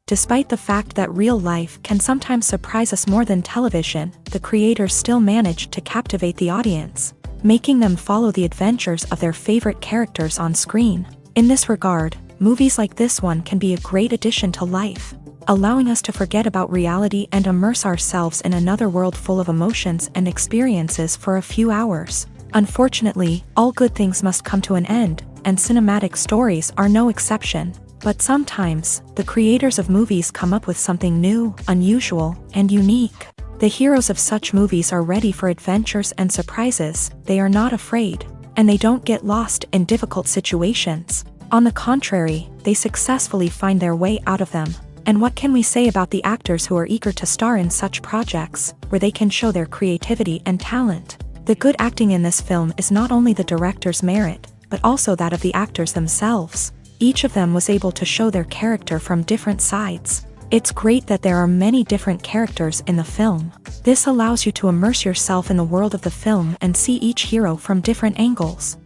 Despite the fact that real life can sometimes surprise us more than television, the creators still manage to captivate the audience, making them follow the adventures of their favorite characters on screen. In this regard, movies like this one can be a great addition to life, allowing us to forget about reality and immerse ourselves in another world full of emotions and experiences for a few hours. Unfortunately, all good things must come to an end, and cinematic stories are no exception. But sometimes, the creators of movies come up with something new, unusual, and unique. The heroes of such movies are ready for adventures and surprises, they are not afraid, and they don't get lost in difficult situations. On the contrary, they successfully find their way out of them. And what can we say about the actors who are eager to star in such projects, where they can show their creativity and talent? The good acting in this film is not only the director's merit, but also that of the actors themselves. Each of them was able to show their character from different sides. It's great that there are many different characters in the film. This allows you to immerse yourself in the world of the film and see each hero from different angles.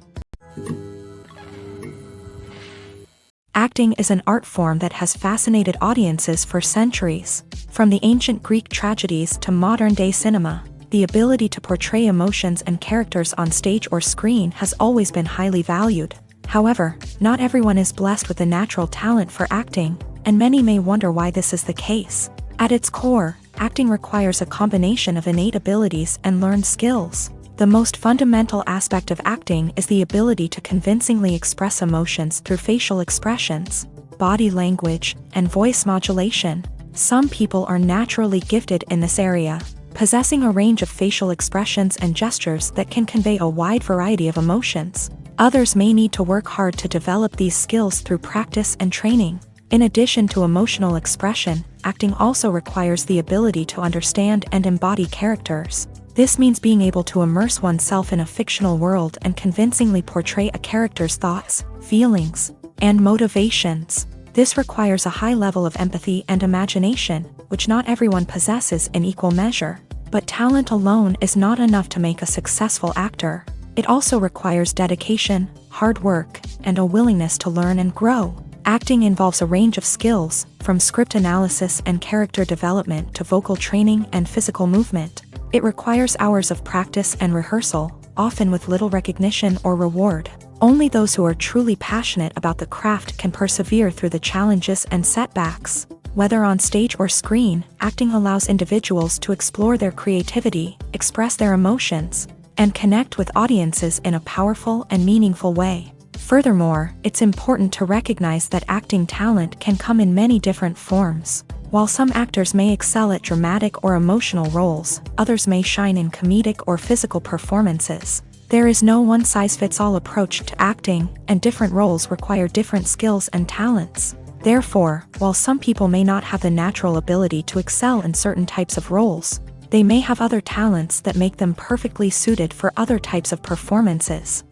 Acting is an art form that has fascinated audiences for centuries. From the ancient Greek tragedies to modern-day cinema, the ability to portray emotions and characters on stage or screen has always been highly valued. However, not everyone is blessed with a natural talent for acting, and many may wonder why this is the case. At its core, acting requires a combination of innate abilities and learned skills. The most fundamental aspect of acting is the ability to convincingly express emotions through facial expressions, body language, and voice modulation. Some people are naturally gifted in this area, possessing a range of facial expressions and gestures that can convey a wide variety of emotions. Others may need to work hard to develop these skills through practice and training. In addition to emotional expression, acting also requires the ability to understand and embody characters. This means being able to immerse oneself in a fictional world and convincingly portray a character's thoughts, feelings, and motivations. This requires a high level of empathy and imagination, which not everyone possesses in equal measure. But talent alone is not enough to make a successful actor. It also requires dedication, hard work, and a willingness to learn and grow. Acting involves a range of skills, from script analysis and character development to vocal training and physical movement. It requires hours of practice and rehearsal, often with little recognition or reward. Only those who are truly passionate about the craft can persevere through the challenges and setbacks. Whether on stage or screen, acting allows individuals to explore their creativity, express their emotions, and connect with audiences in a powerful and meaningful way. Furthermore, it's important to recognize that acting talent can come in many different forms. While some actors may excel at dramatic or emotional roles, others may shine in comedic or physical performances. There is no one-size-fits-all approach to acting, and different roles require different skills and talents. Therefore, while some people may not have the natural ability to excel in certain types of roles, they may have other talents that make them perfectly suited for other types of performances.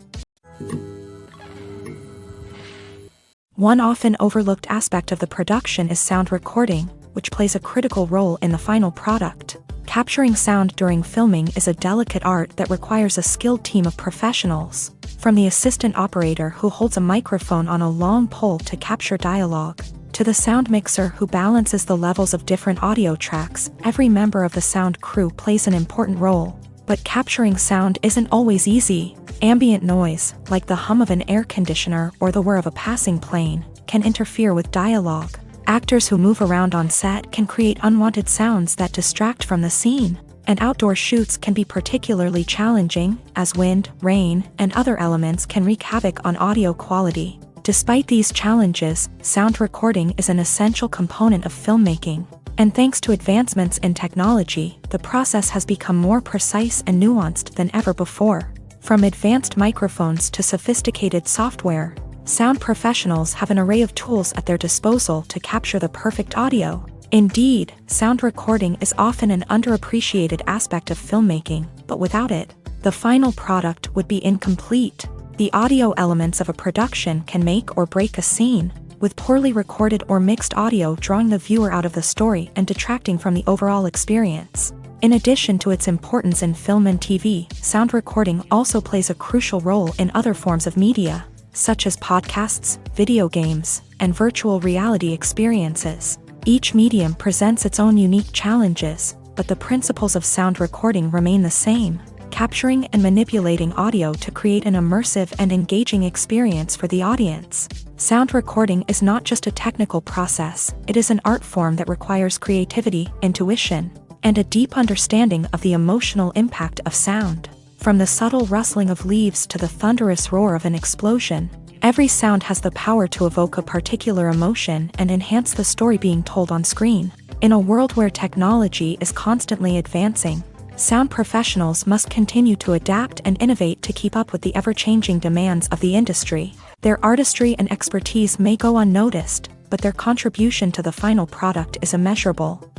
One often overlooked aspect of the production is sound recording, which plays a critical role in the final product. Capturing sound during filming is a delicate art that requires a skilled team of professionals. From the assistant operator who holds a microphone on a long pole to capture dialogue, to the sound mixer who balances the levels of different audio tracks, every member of the sound crew plays an important role. But capturing sound isn't always easy. Ambient noise, like the hum of an air conditioner or the whir of a passing plane, can interfere with dialogue. Actors who move around on set can create unwanted sounds that distract from the scene, and outdoor shoots can be particularly challenging, as wind, rain, and other elements can wreak havoc on audio quality. Despite these challenges, sound recording is an essential component of filmmaking, and thanks to advancements in technology, the process has become more precise and nuanced than ever before. From advanced microphones to sophisticated software, sound professionals have an array of tools at their disposal to capture the perfect audio. Indeed, sound recording is often an underappreciated aspect of filmmaking, but without it, the final product would be incomplete. The audio elements of a production can make or break a scene, with poorly recorded or mixed audio drawing the viewer out of the story and detracting from the overall experience. In addition to its importance in film and TV, sound recording also plays a crucial role in other forms of media, such as podcasts, video games, and virtual reality experiences. Each medium presents its own unique challenges, but the principles of sound recording remain the same: capturing and manipulating audio to create an immersive and engaging experience for the audience. Sound recording is not just a technical process, it is an art form that requires creativity, intuition, and a deep understanding of the emotional impact of sound. From the subtle rustling of leaves to the thunderous roar of an explosion, every sound has the power to evoke a particular emotion and enhance the story being told on screen. In a world where technology is constantly advancing, sound professionals must continue to adapt and innovate to keep up with the ever-changing demands of the industry. Their artistry and expertise may go unnoticed, but their contribution to the final product is immeasurable.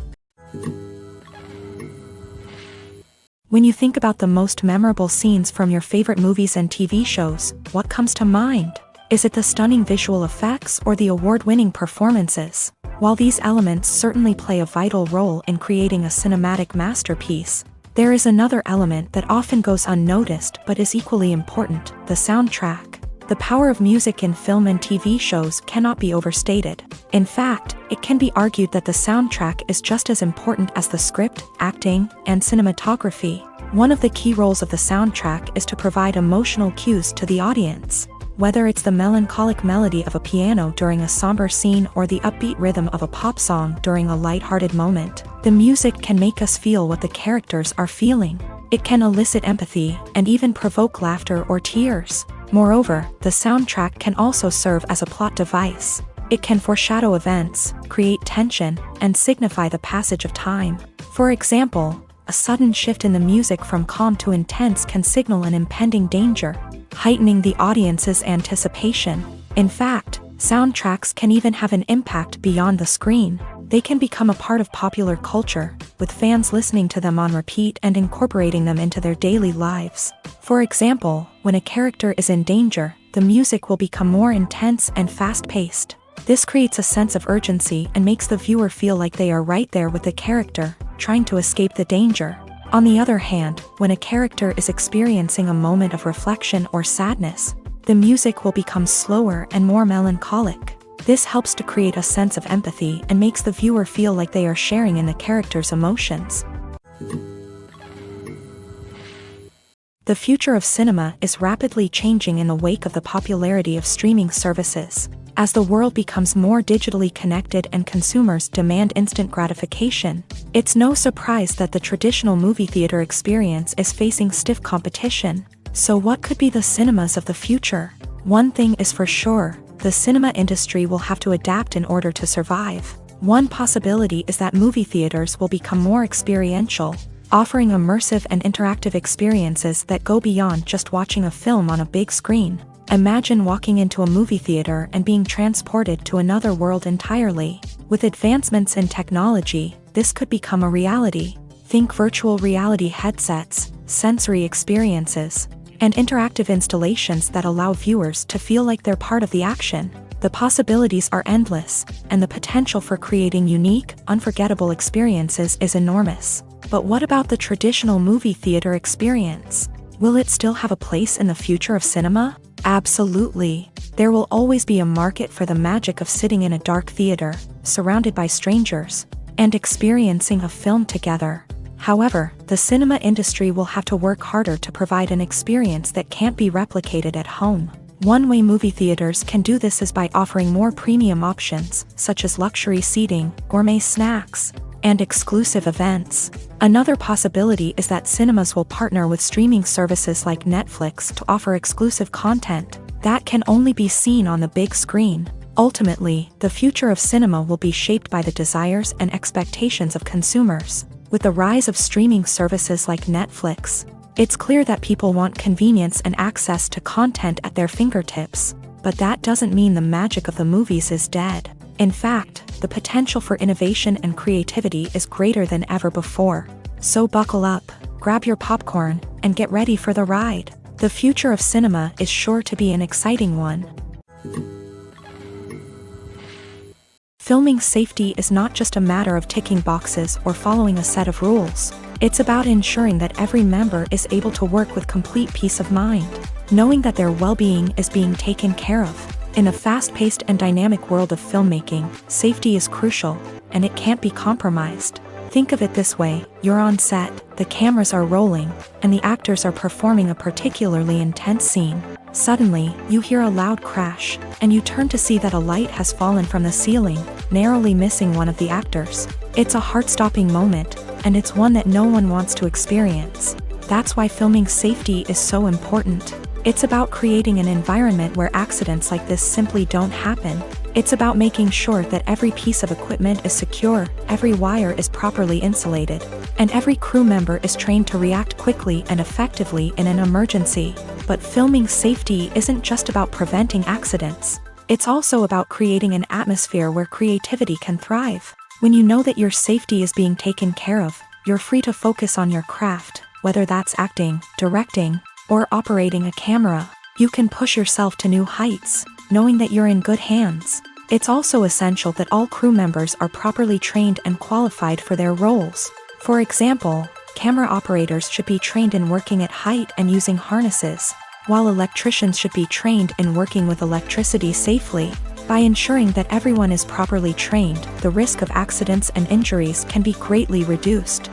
When you think about the most memorable scenes from your favorite movies and TV shows, what comes to mind? Is it the stunning visual effects or the award-winning performances? While these elements certainly play a vital role in creating a cinematic masterpiece, there is another element that often goes unnoticed but is equally important: the soundtrack. The power of music in film and TV shows cannot be overstated. In fact, it can be argued that the soundtrack is just as important as the script, acting, and cinematography. One of the key roles of the soundtrack is to provide emotional cues to the audience. Whether it's the melancholic melody of a piano during a somber scene or the upbeat rhythm of a pop song during a lighthearted moment, the music can make us feel what the characters are feeling. It can elicit empathy and even provoke laughter or tears. Moreover, the soundtrack can also serve as a plot device. It can foreshadow events, create tension, and signify the passage of time. For example, a sudden shift in the music from calm to intense can signal an impending danger, heightening the audience's anticipation. In fact, soundtracks can even have an impact beyond the screen. They can become a part of popular culture, with fans listening to them on repeat and incorporating them into their daily lives. For example, when a character is in danger, the music will become more intense and fast-paced. This creates a sense of urgency and makes the viewer feel like they are right there with the character, trying to escape the danger. On the other hand, when a character is experiencing a moment of reflection or sadness, the music will become slower and more melancholic. This helps to create a sense of empathy and makes the viewer feel like they are sharing in the character's emotions. The future of cinema is rapidly changing in the wake of the popularity of streaming services. As the world becomes more digitally connected and consumers demand instant gratification, it's no surprise that the traditional movie theater experience is facing stiff competition. So what could be the cinemas of the future? One thing is for sure: the cinema industry will have to adapt in order to survive. One possibility is that movie theaters will become more experiential, offering immersive and interactive experiences that go beyond just watching a film on a big screen. Imagine walking into a movie theater and being transported to another world entirely. With advancements in technology, this could become a reality. Think virtual reality headsets, sensory experiences, and interactive installations that allow viewers to feel like they're part of the action. The possibilities are endless, and the potential for creating unique, unforgettable experiences is enormous. But what about the traditional movie theater experience? Will it still have a place in the future of cinema? Absolutely. There will always be a market for the magic of sitting in a dark theater, surrounded by strangers, and experiencing a film together. However, the cinema industry will have to work harder to provide an experience that can't be replicated at home. One way movie theaters can do this is by offering more premium options, such as luxury seating, gourmet snacks, and exclusive events. Another possibility is that cinemas will partner with streaming services like Netflix to offer exclusive content that can only be seen on the big screen. Ultimately, the future of cinema will be shaped by the desires and expectations of consumers. With the rise of streaming services like Netflix, it's clear that people want convenience and access to content at their fingertips. But that doesn't mean the magic of the movies is dead. In fact, the potential for innovation and creativity is greater than ever before. So buckle up, grab your popcorn, and get ready for the ride. The future of cinema is sure to be an exciting one. Filming safety is not just a matter of ticking boxes or following a set of rules. It's about ensuring that every member is able to work with complete peace of mind, knowing that their well-being is being taken care of. In a fast-paced and dynamic world of filmmaking, safety is crucial, and it can't be compromised. Think of it this way: you're on set, the cameras are rolling, and the actors are performing a particularly intense scene. Suddenly, you hear a loud crash, and you turn to see that a light has fallen from the ceiling, narrowly missing one of the actors. It's a heart-stopping moment, and it's one that no one wants to experience. That's why filming safety is so important. It's about creating an environment where accidents like this simply don't happen. It's about making sure that every piece of equipment is secure, every wire is properly insulated, and every crew member is trained to react quickly and effectively in an emergency. But filming safety isn't just about preventing accidents. It's also about creating an atmosphere where creativity can thrive. When you know that your safety is being taken care of, you're free to focus on your craft, whether that's acting, directing, or operating a camera. You can push yourself to new heights, knowing that you're in good hands. It's also essential that all crew members are properly trained and qualified for their roles. For example, camera operators should be trained in working at height and using harnesses, while electricians should be trained in working with electricity safely. By ensuring that everyone is properly trained, the risk of accidents and injuries can be greatly reduced.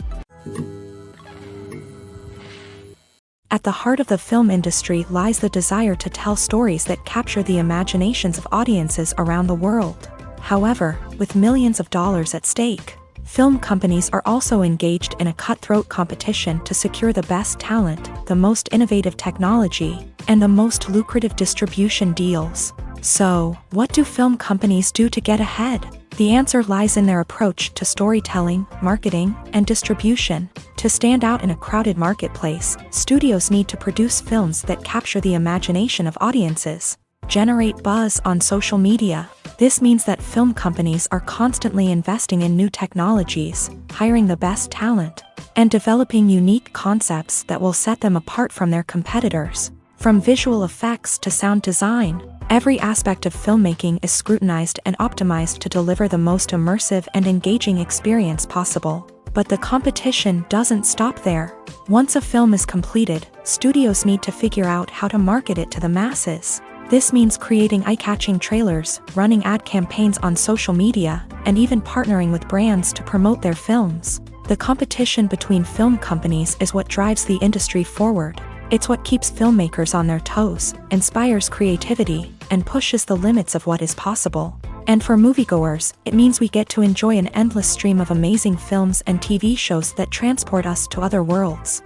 At the heart of the film industry lies the desire to tell stories that capture the imaginations of audiences around the world. However, with millions of dollars at stake, film companies are also engaged in a cutthroat competition to secure the best talent, the most innovative technology, and the most lucrative distribution deals. So, what do film companies do to get ahead? The answer lies in their approach to storytelling, marketing, and distribution. To stand out in a crowded marketplace, studios need to produce films that capture the imagination of audiences, generate buzz on social media. This means that film companies are constantly investing in new technologies, hiring the best talent, and developing unique concepts that will set them apart from their competitors. From visual effects to sound design, every aspect of filmmaking is scrutinized and optimized to deliver the most immersive and engaging experience possible. But the competition doesn't stop there. Once a film is completed, studios need to figure out how to market it to the masses. This means creating eye-catching trailers, running ad campaigns on social media, and even partnering with brands to promote their films. The competition between film companies is what drives the industry forward. It's what keeps filmmakers on their toes, inspires creativity, and pushes the limits of what is possible. And for moviegoers, it means we get to enjoy an endless stream of amazing films and TV shows that transport us to other worlds.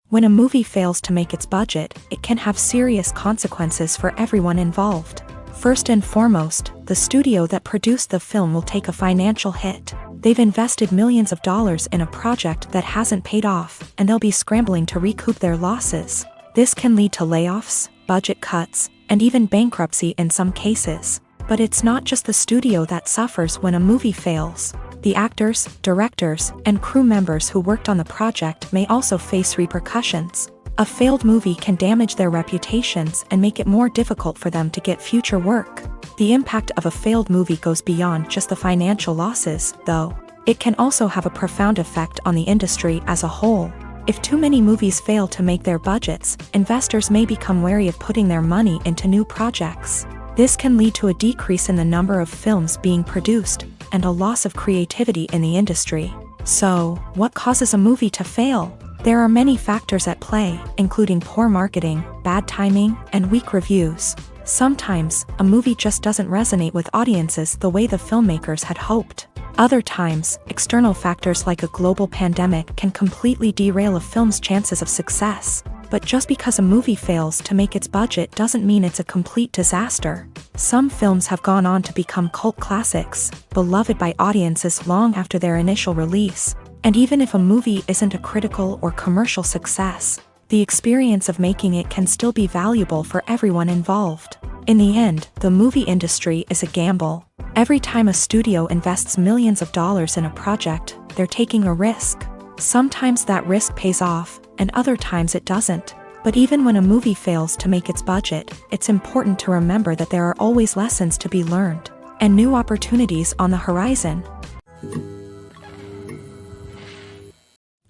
When a movie fails to make its budget, it can have serious consequences for everyone involved. First and foremost, the studio that produced the film will take a financial hit. They've invested millions of dollars in a project that hasn't paid off, and they'll be scrambling to recoup their losses. This can lead to layoffs, budget cuts, and even bankruptcy in some cases. But it's not just the studio that suffers when a movie fails. The actors, directors, and crew members who worked on the project may also face repercussions. A failed movie can damage their reputations and make it more difficult for them to get future work. The impact of a failed movie goes beyond just the financial losses, though. It can also have a profound effect on the industry as a whole. If too many movies fail to make their budgets, investors may become wary of putting their money into new projects. This can lead to a decrease in the number of films being produced, and a loss of creativity in the industry. So, what causes a movie to fail? There are many factors at play, including poor marketing, bad timing, and weak reviews. Sometimes, a movie just doesn't resonate with audiences the way the filmmakers had hoped. Other times, external factors like a global pandemic can completely derail a film's chances of success. But just because a movie fails to make its budget doesn't mean it's a complete disaster. Some films have gone on to become cult classics, beloved by audiences long after their initial release. And even if a movie isn't a critical or commercial success, the experience of making it can still be valuable for everyone involved. In the end, the movie industry is a gamble. Every time a studio invests millions of dollars in a project, they're taking a risk. Sometimes that risk pays off, and other times it doesn't. But even when a movie fails to make its budget, it's important to remember that there are always lessons to be learned, and new opportunities on the horizon.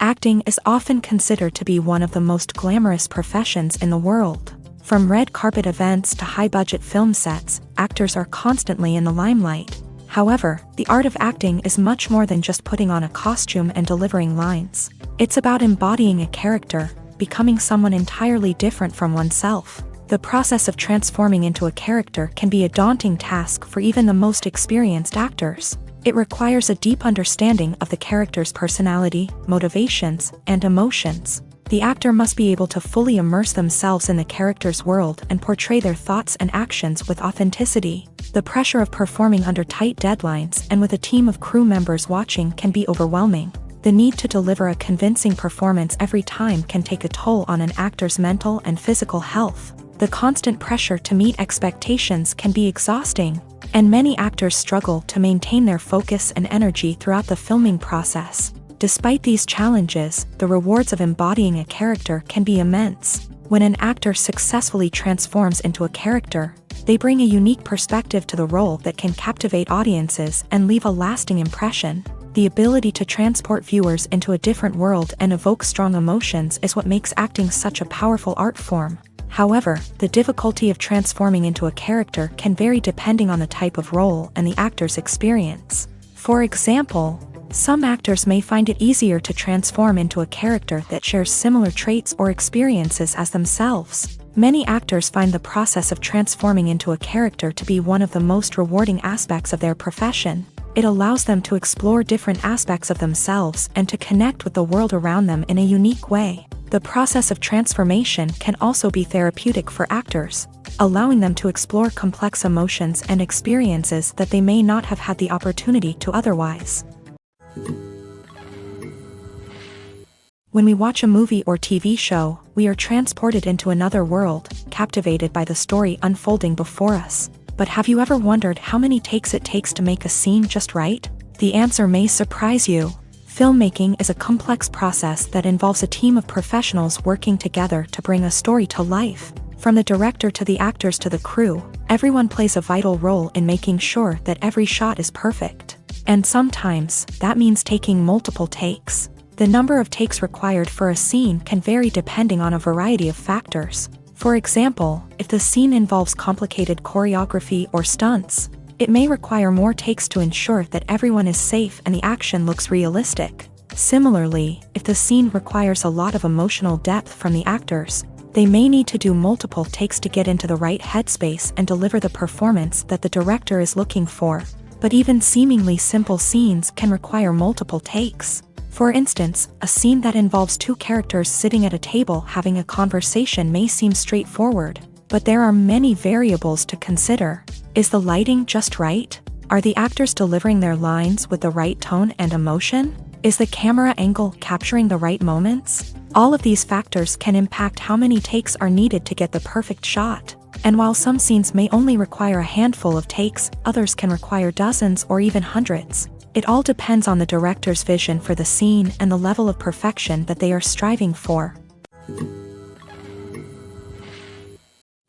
Acting is often considered to be one of the most glamorous professions in the world. From red carpet events to high-budget film sets, actors are constantly in the limelight. However, the art of acting is much more than just putting on a costume and delivering lines. It's about embodying a character, becoming someone entirely different from oneself. The process of transforming into a character can be a daunting task for even the most experienced actors. It requires a deep understanding of the character's personality, motivations, and emotions. The actor must be able to fully immerse themselves in the character's world and portray their thoughts and actions with authenticity. The pressure of performing under tight deadlines and with a team of crew members watching can be overwhelming. The need to deliver a convincing performance every time can take a toll on an actor's mental and physical health. The constant pressure to meet expectations can be exhausting, and many actors struggle to maintain their focus and energy throughout the filming process. Despite these challenges, the rewards of embodying a character can be immense. When an actor successfully transforms into a character, they bring a unique perspective to the role that can captivate audiences and leave a lasting impression. The ability to transport viewers into a different world and evoke strong emotions is what makes acting such a powerful art form. However, the difficulty of transforming into a character can vary depending on the type of role and the actor's experience. For example, some actors may find it easier to transform into a character that shares similar traits or experiences as themselves. Many actors find the process of transforming into a character to be one of the most rewarding aspects of their profession. It allows them to explore different aspects of themselves and to connect with the world around them in a unique way. The process of transformation can also be therapeutic for actors, allowing them to explore complex emotions and experiences that they may not have had the opportunity to otherwise. When we watch a movie or TV show, we are transported into another world, captivated by the story unfolding before us. But have you ever wondered how many takes it takes to make a scene just right? The answer may surprise you. Filmmaking is a complex process that involves a team of professionals working together to bring a story to life. From the director to the actors to the crew, everyone plays a vital role in making sure that every shot is perfect. And sometimes, that means taking multiple takes. The number of takes required for a scene can vary depending on a variety of factors. For example, if the scene involves complicated choreography or stunts, it may require more takes to ensure that everyone is safe and the action looks realistic. Similarly, if the scene requires a lot of emotional depth from the actors, they may need to do multiple takes to get into the right headspace and deliver the performance that the director is looking for. But even seemingly simple scenes can require multiple takes. For instance, a scene that involves two characters sitting at a table having a conversation may seem straightforward, but there are many variables to consider. Is the lighting just right? Are the actors delivering their lines with the right tone and emotion? Is the camera angle capturing the right moments? All of these factors can impact how many takes are needed to get the perfect shot. And while some scenes may only require a handful of takes, others can require dozens or even hundreds. It all depends on the director's vision for the scene and the level of perfection that they are striving for.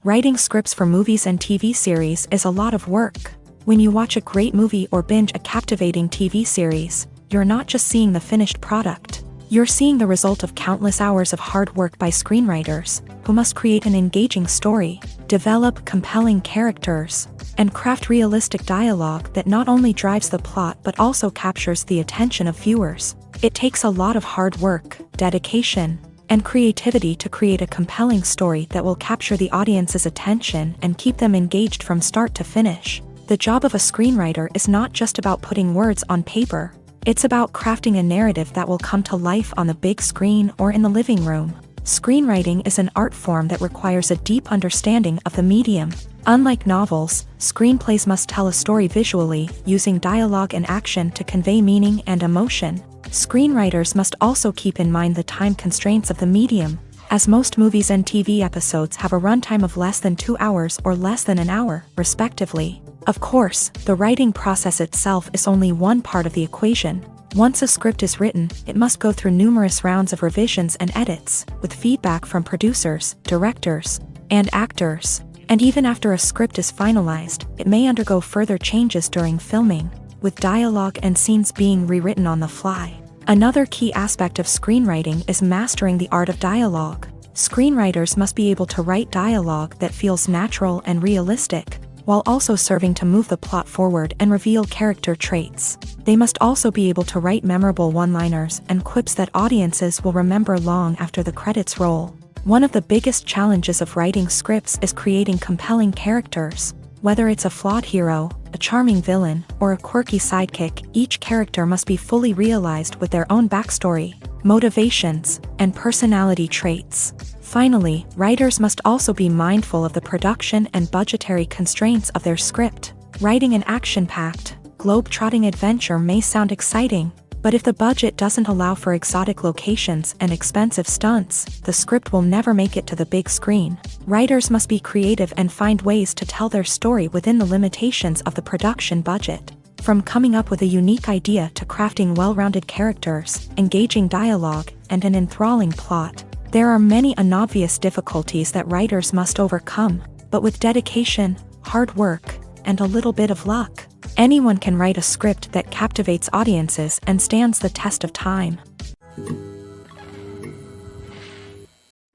Writing scripts for movies and TV series is a lot of work. When you watch a great movie or binge a captivating TV series, you're not just seeing the finished product. You're seeing the result of countless hours of hard work by screenwriters, who must create an engaging story, develop compelling characters, and craft realistic dialogue that not only drives the plot but also captures the attention of viewers. It takes a lot of hard work, dedication, and creativity to create a compelling story that will capture the audience's attention and keep them engaged from start to finish. The job of a screenwriter is not just about putting words on paper. It's about crafting a narrative that will come to life on the big screen or in the living room. Screenwriting is an art form that requires a deep understanding of the medium. Unlike novels, screenplays must tell a story visually, using dialogue and action to convey meaning and emotion. Screenwriters must also keep in mind the time constraints of the medium, as most movies and TV episodes have a runtime of less than 2 hours or less than an hour, respectively. Of course, the writing process itself is only one part of the equation. Once a script is written, it must go through numerous rounds of revisions and edits, with feedback from producers, directors, and actors. And even after a script is finalized, it may undergo further changes during filming, with dialogue and scenes being rewritten on the fly. Another key aspect of screenwriting is mastering the art of dialogue. Screenwriters must be able to write dialogue that feels natural and realistic, while also serving to move the plot forward and reveal character traits. They must also be able to write memorable one-liners and quips that audiences will remember long after the credits roll. One of the biggest challenges of writing scripts is creating compelling characters. Whether it's a flawed hero, a charming villain, or a quirky sidekick, each character must be fully realized with their own backstory, motivations, and personality traits. Finally, writers must also be mindful of the production and budgetary constraints of their script. Writing an action-packed, globe-trotting adventure may sound exciting, but if the budget doesn't allow for exotic locations and expensive stunts, the script will never make it to the big screen. Writers must be creative and find ways to tell their story within the limitations of the production budget. From coming up with a unique idea to crafting well-rounded characters, engaging dialogue, and an enthralling plot, there are many unobvious difficulties that writers must overcome, but with dedication, hard work, and a little bit of luck, anyone can write a script that captivates audiences and stands the test of time.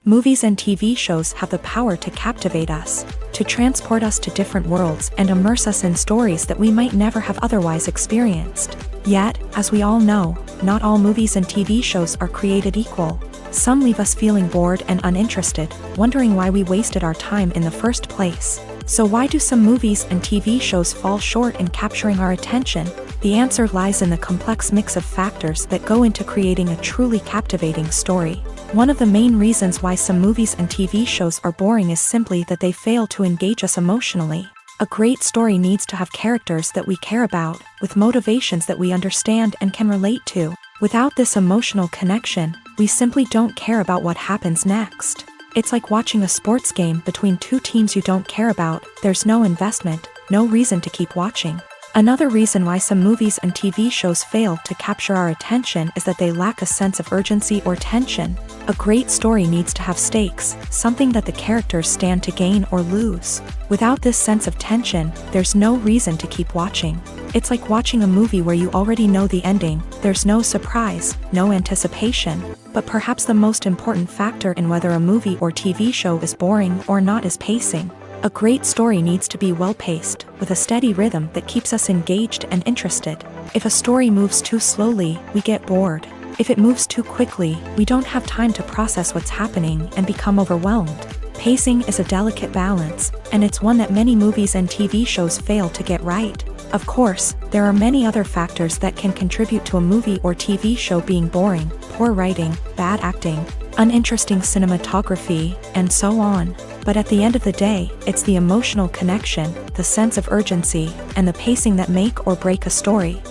Movies and TV shows have the power to captivate us, to transport us to different worlds and immerse us in stories that we might never have otherwise experienced. Yet, as we all know, not all movies and TV shows are created equal. Some leave us feeling bored and uninterested, wondering why we wasted our time in the first place. So why do some movies and TV shows fall short in capturing our attention? The answer lies in the complex mix of factors that go into creating a truly captivating story. One of the main reasons why some movies and TV shows are boring is simply that they fail to engage us emotionally. A great story needs to have characters that we care about, with motivations that we understand and can relate to. Without this emotional connection, we simply don't care about what happens next. It's like watching a sports game between two teams you don't care about. There's no investment, no reason to keep watching. Another reason why some movies and TV shows fail to capture our attention is that they lack a sense of urgency or tension. A great story needs to have stakes, something that the characters stand to gain or lose. Without this sense of tension, there's no reason to keep watching. It's like watching a movie where you already know the ending. There's no surprise, no anticipation. But perhaps the most important factor in whether a movie or TV show is boring or not is pacing. A great story needs to be well-paced, with a steady rhythm that keeps us engaged and interested. If a story moves too slowly, we get bored. If it moves too quickly, we don't have time to process what's happening and become overwhelmed. Pacing is a delicate balance, and it's one that many movies and TV shows fail to get right. Of course, there are many other factors that can contribute to a movie or TV show being boring: poor writing, bad acting, uninteresting cinematography, and so on. But at the end of the day, it's the emotional connection, the sense of urgency, and the pacing that make or break a story.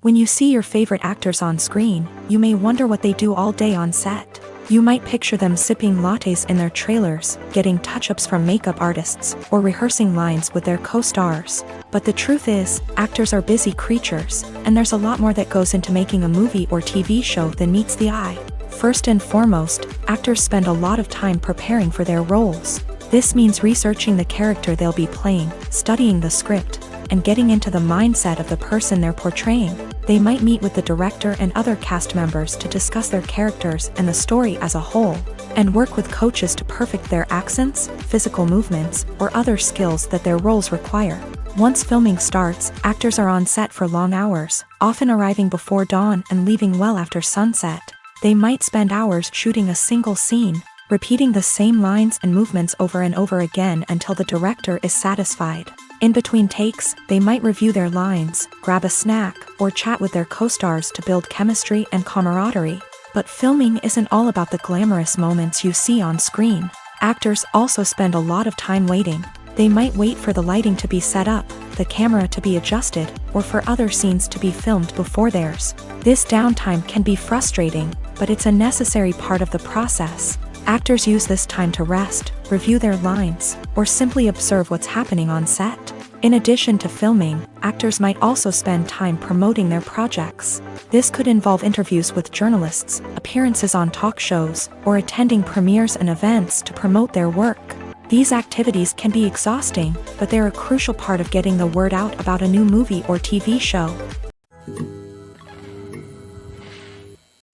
When you see your favorite actors on screen, you may wonder what they do all day on set. You might picture them sipping lattes in their trailers, getting touch-ups from makeup artists, or rehearsing lines with their co-stars. But the truth is, actors are busy creatures, and there's a lot more that goes into making a movie or TV show than meets the eye. First and foremost, actors spend a lot of time preparing for their roles. This means researching the character they'll be playing, studying the script, and getting into the mindset of the person they're portraying. They might meet with the director and other cast members to discuss their characters and the story as a whole, and work with coaches to perfect their accents, physical movements, or other skills that their roles require. Once filming starts, actors are on set for long hours, often arriving before dawn and leaving well after sunset. They might spend hours shooting a single scene, repeating the same lines and movements over and over again until the director is satisfied. In between takes, they might review their lines, grab a snack, or chat with their co-stars to build chemistry and camaraderie. But filming isn't all about the glamorous moments you see on screen. Actors also spend a lot of time waiting. They might wait for the lighting to be set up, the camera to be adjusted, or for other scenes to be filmed before theirs. This downtime can be frustrating, but it's a necessary part of the process. Actors use this time to rest, review their lines, or simply observe what's happening on set. In addition to filming, actors might also spend time promoting their projects. This could involve interviews with journalists, appearances on talk shows, or attending premieres and events to promote their work. These activities can be exhausting, but they're a crucial part of getting the word out about a new movie or TV show.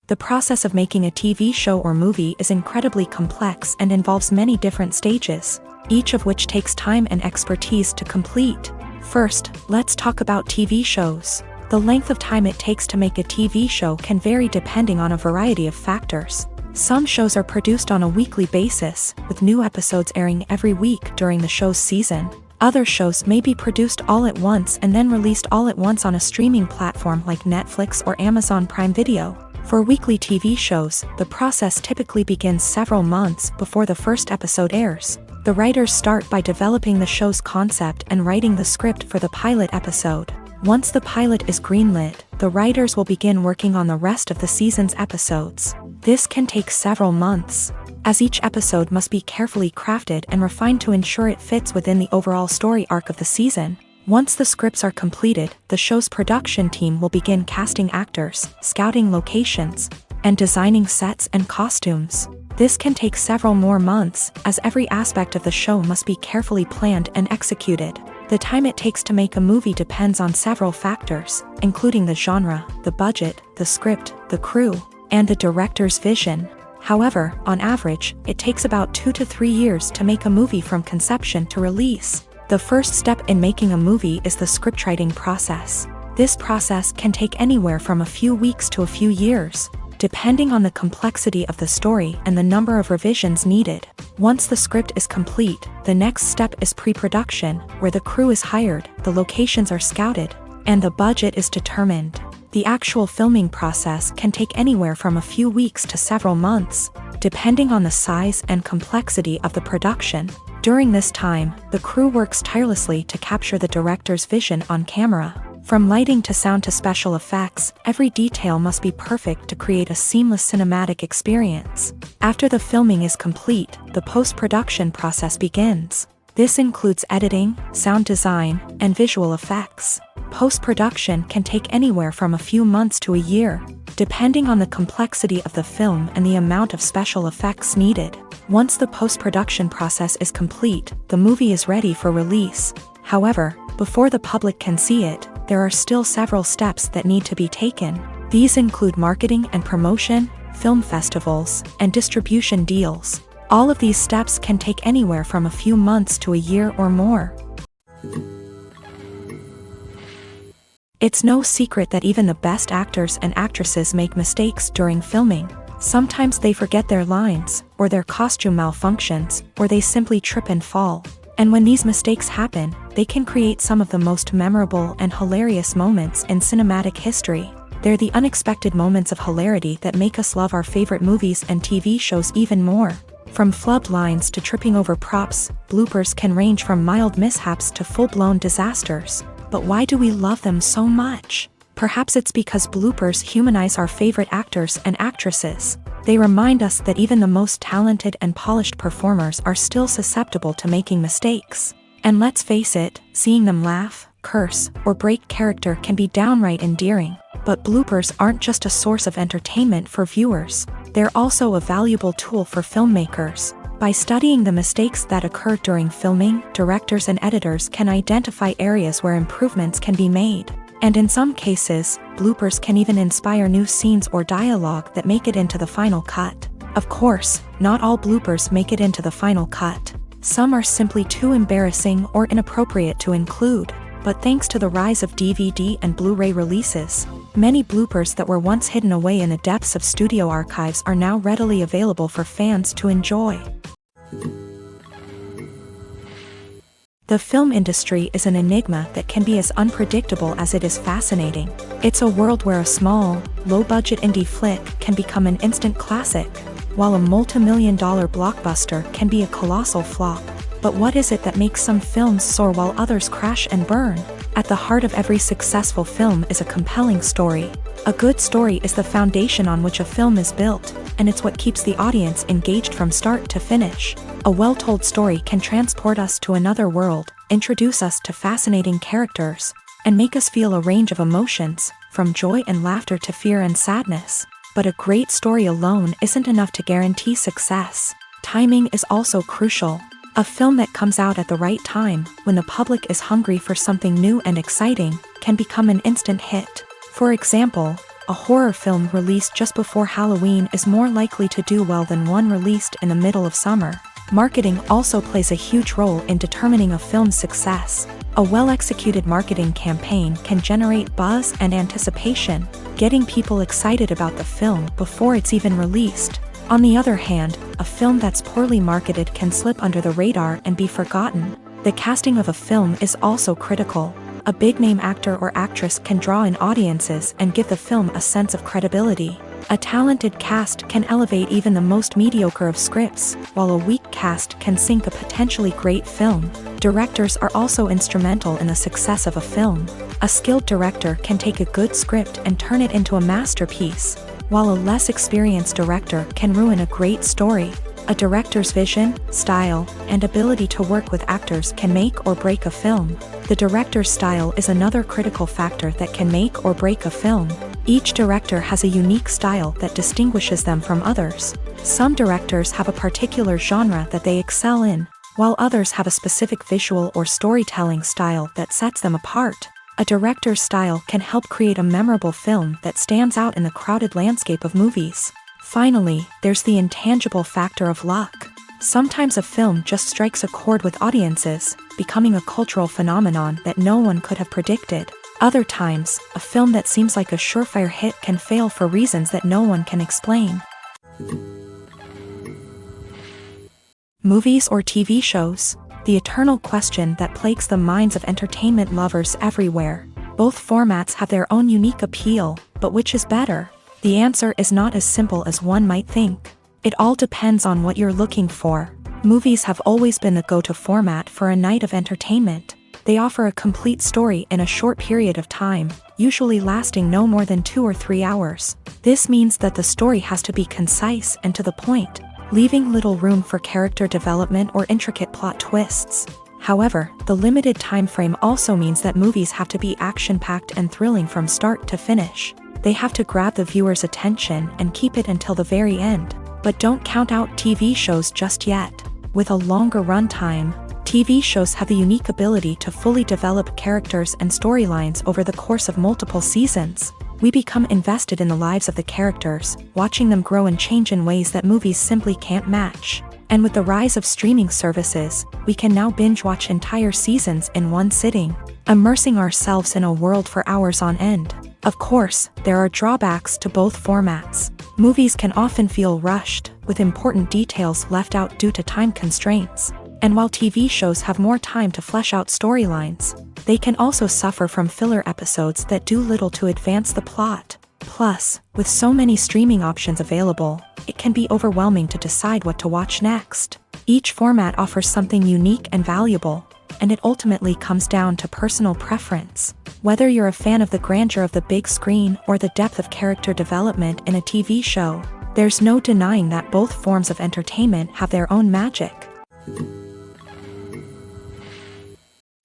The process of making a TV show or movie is incredibly complex and involves many different stages, each of which takes time and expertise to complete. First, let's talk about TV shows. The length of time it takes to make a TV show can vary depending on a variety of factors. Some shows are produced on a weekly basis, with new episodes airing every week during the show's season. Other shows may be produced all at once and then released all at once on a streaming platform like Netflix or Amazon Prime Video. For weekly TV shows, the process typically begins several months before the first episode airs. The writers start by developing the show's concept and writing the script for the pilot episode. Once the pilot is greenlit, the writers will begin working on the rest of the season's episodes. This can take several months, as each episode must be carefully crafted and refined to ensure it fits within the overall story arc of the season. Once the scripts are completed, the show's production team will begin casting actors, scouting locations, and designing sets and costumes. This can take several more months, as every aspect of the show must be carefully planned and executed. The time it takes to make a movie depends on several factors, including the genre, the budget, the script, the crew, and the director's vision. However, on average, it takes about 2 to 3 years to make a movie from conception to release. The first step in making a movie is the scriptwriting process. This process can take anywhere from a few weeks to a few years, depending on the complexity of the story and the number of revisions needed. Once the script is complete, the next step is pre-production, where the crew is hired, the locations are scouted, and the budget is determined. The actual filming process can take anywhere from a few weeks to several months, depending on the size and complexity of the production. During this time, the crew works tirelessly to capture the director's vision on camera. From lighting to sound to special effects, every detail must be perfect to create a seamless cinematic experience. After the filming is complete, the post-production process begins. This includes editing, sound design, and visual effects. Post-production can take anywhere from a few months to a year, depending on the complexity of the film and the amount of special effects needed. Once the post-production process is complete, the movie is ready for release. However, before the public can see it, there are still several steps that need to be taken. These include marketing and promotion, film festivals, and distribution deals. All of these steps can take anywhere from a few months to a year or more. It's no secret that even the best actors and actresses make mistakes during filming. Sometimes they forget their lines, or their costume malfunctions, or they simply trip and fall. And when these mistakes happen, they can create some of the most memorable and hilarious moments in cinematic history. They're the unexpected moments of hilarity that make us love our favorite movies and TV shows even more. From flubbed lines to tripping over props, bloopers can range from mild mishaps to full-blown disasters. But why do we love them so much? Perhaps it's because bloopers humanize our favorite actors and actresses. They remind us that even the most talented and polished performers are still susceptible to making mistakes. And let's face it, seeing them laugh, curse, or break character can be downright endearing. But bloopers aren't just a source of entertainment for viewers. They're also a valuable tool for filmmakers. By studying the mistakes that occur during filming, directors and editors can identify areas where improvements can be made. And in some cases, bloopers can even inspire new scenes or dialogue that make it into the final cut. Of course, not all bloopers make it into the final cut. Some are simply too embarrassing or inappropriate to include. but thanks to the rise of DVD and Blu-ray releases, many bloopers that were once hidden away in the depths of studio archives are now readily available for fans to enjoy. The film industry is an enigma that can be as unpredictable as it is fascinating. It's a world where a small, low-budget indie flick can become an instant classic, while a multi-million-dollar blockbuster can be a colossal flop. But what is it that makes some films soar while others crash and burn? At the heart of every successful film is a compelling story. A good story is the foundation on which a film is built, and it's what keeps the audience engaged from start to finish. A well-told story can transport us to another world, introduce us to fascinating characters, and make us feel a range of emotions, from joy and laughter to fear and sadness. But a great story alone isn't enough to guarantee success. Timing is also crucial. A film that comes out at the right time, when the public is hungry for something new and exciting, can become an instant hit. For example, a horror film released just before Halloween is more likely to do well than one released in the middle of summer. Marketing also plays a huge role in determining a film's success. A well-executed marketing campaign can generate buzz and anticipation, getting people excited about the film before it's even released. On the other hand, a film that's poorly marketed can slip under the radar and be forgotten. The casting of a film is also critical. A big-name actor or actress can draw in audiences and give the film a sense of credibility. A talented cast can elevate even the most mediocre of scripts, while a weak cast can sink a potentially great film. Directors are also instrumental in the success of a film. A skilled director can take a good script and turn it into a masterpiece, while a less experienced director can ruin a great story. A director's vision, style, and ability to work with actors can make or break a film. The director's style is another critical factor that can make or break a film. Each director has a unique style that distinguishes them from others. Some directors have a particular genre that they excel in, while others have a specific visual or storytelling style that sets them apart. A director's style can help create a memorable film that stands out in the crowded landscape of movies. Finally, there's the intangible factor of luck. Sometimes a film just strikes a chord with audiences, becoming a cultural phenomenon that no one could have predicted. Other times, a film that seems like a surefire hit can fail for reasons that no one can explain. Movies or TV shows? The eternal question that plagues the minds of entertainment lovers everywhere. Both formats have their own unique appeal, but which is better? The answer is not as simple as one might think. It all depends on what you're looking for. Movies have always been the go-to format for a night of entertainment. They offer a complete story in a short period of time, usually lasting no more than 2 or 3 hours. This means that the story has to be concise and to the point, leaving little room for character development or intricate plot twists. However, the limited time frame also means that movies have to be action-packed and thrilling from start to finish. They have to grab the viewer's attention and keep it until the very end. But don't count out TV shows just yet. With a longer runtime, TV shows have the unique ability to fully develop characters and storylines over the course of multiple seasons. We become invested in the lives of the characters, watching them grow and change in ways that movies simply can't match. And with the rise of streaming services, we can now binge-watch entire seasons in one sitting, immersing ourselves in a world for hours on end. Of course, there are drawbacks to both formats. Movies can often feel rushed, with important details left out due to time constraints. And while TV shows have more time to flesh out storylines, they can also suffer from filler episodes that do little to advance the plot. Plus, with so many streaming options available, it can be overwhelming to decide what to watch next. Each format offers something unique and valuable, and it ultimately comes down to personal preference. Whether you're a fan of the grandeur of the big screen or the depth of character development in a TV show, there's no denying that both forms of entertainment have their own magic.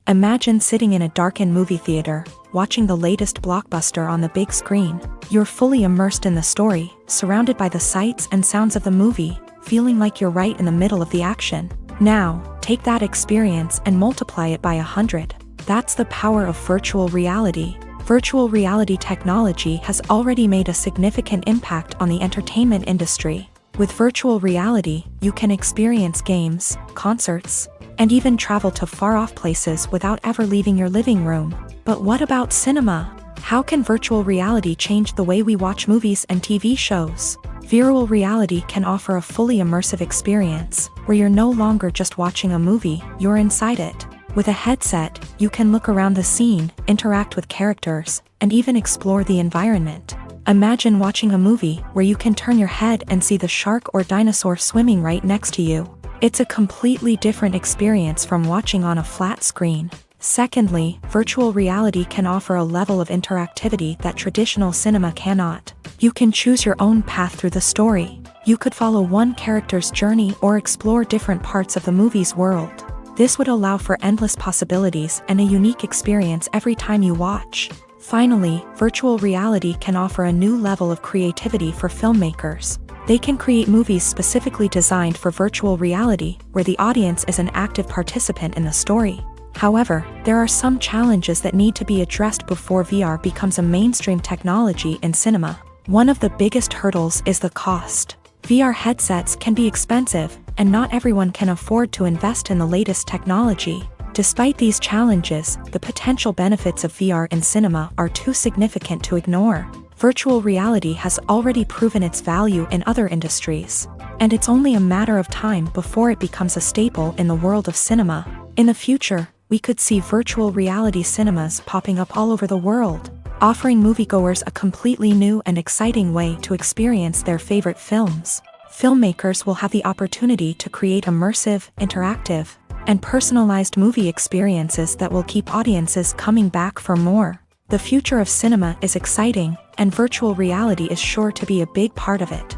Imagine sitting in a darkened movie theater, watching the latest blockbuster on the big screen. You're fully immersed in the story, surrounded by the sights and sounds of the movie, feeling like you're right in the middle of the action. Now, take that experience and multiply it by 100. That's the power of virtual reality. Virtual reality technology has already made a significant impact on the entertainment industry. With virtual reality, you can experience games, concerts, and even travel to far-off places without ever leaving your living room. But what about cinema? How can virtual reality change the way we watch movies and TV shows? Virtual reality can offer a fully immersive experience, where you're no longer just watching a movie, you're inside it. With a headset, you can look around the scene, interact with characters, and even explore the environment. Imagine watching a movie where you can turn your head and see the shark or dinosaur swimming right next to you. It's a completely different experience from watching on a flat screen. Secondly, virtual reality can offer a level of interactivity that traditional cinema cannot. You can choose your own path through the story. You could follow one character's journey or explore different parts of the movie's world. This would allow for endless possibilities and a unique experience every time you watch. Finally, virtual reality can offer a new level of creativity for filmmakers. They can create movies specifically designed for virtual reality, where the audience is an active participant in the story. However, there are some challenges that need to be addressed before VR becomes a mainstream technology in cinema. One of the biggest hurdles is the cost. VR headsets can be expensive, and not everyone can afford to invest in the latest technology. Despite these challenges, the potential benefits of VR in cinema are too significant to ignore. Virtual reality has already proven its value in other industries, and it's only a matter of time before it becomes a staple in the world of cinema. In the future, we could see virtual reality cinemas popping up all over the world, offering moviegoers a completely new and exciting way to experience their favorite films. Filmmakers will have the opportunity to create immersive, interactive, and personalized movie experiences that will keep audiences coming back for more. The future of cinema is exciting, and virtual reality is sure to be a big part of it.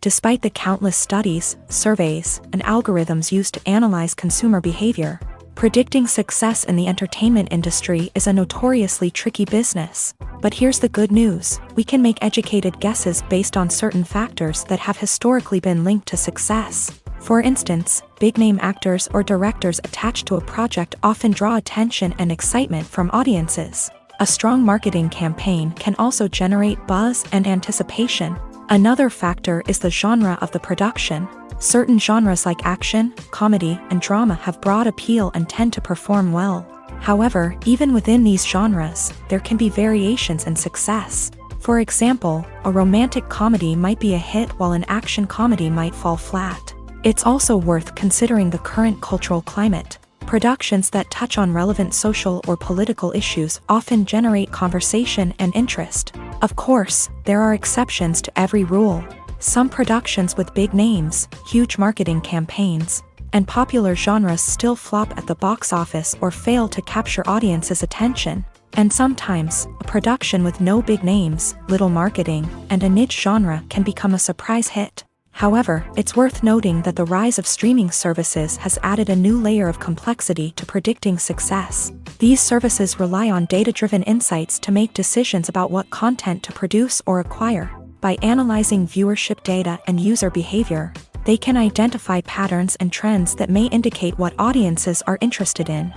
Despite the countless studies, surveys, and algorithms used to analyze consumer behavior, predicting success in the entertainment industry is a notoriously tricky business. But here's the good news: we can make educated guesses based on certain factors that have historically been linked to success. For instance, big-name actors or directors attached to a project often draw attention and excitement from audiences. A strong marketing campaign can also generate buzz and anticipation. Another factor is the genre of the production. Certain genres like action, comedy, and drama have broad appeal and tend to perform well. However, even within these genres, there can be variations in success. For example, a romantic comedy might be a hit while an action comedy might fall flat. It's also worth considering the current cultural climate. Productions that touch on relevant social or political issues often generate conversation and interest. Of course, there are exceptions to every rule. Some productions with big names, huge marketing campaigns, and popular genres still flop at the box office or fail to capture audiences' attention. And sometimes, a production with no big names, little marketing, and a niche genre can become a surprise hit. However, it's worth noting that the rise of streaming services has added a new layer of complexity to predicting success. These services rely on data-driven insights to make decisions about what content to produce or acquire. By analyzing viewership data and user behavior, they can identify patterns and trends that may indicate what audiences are interested in.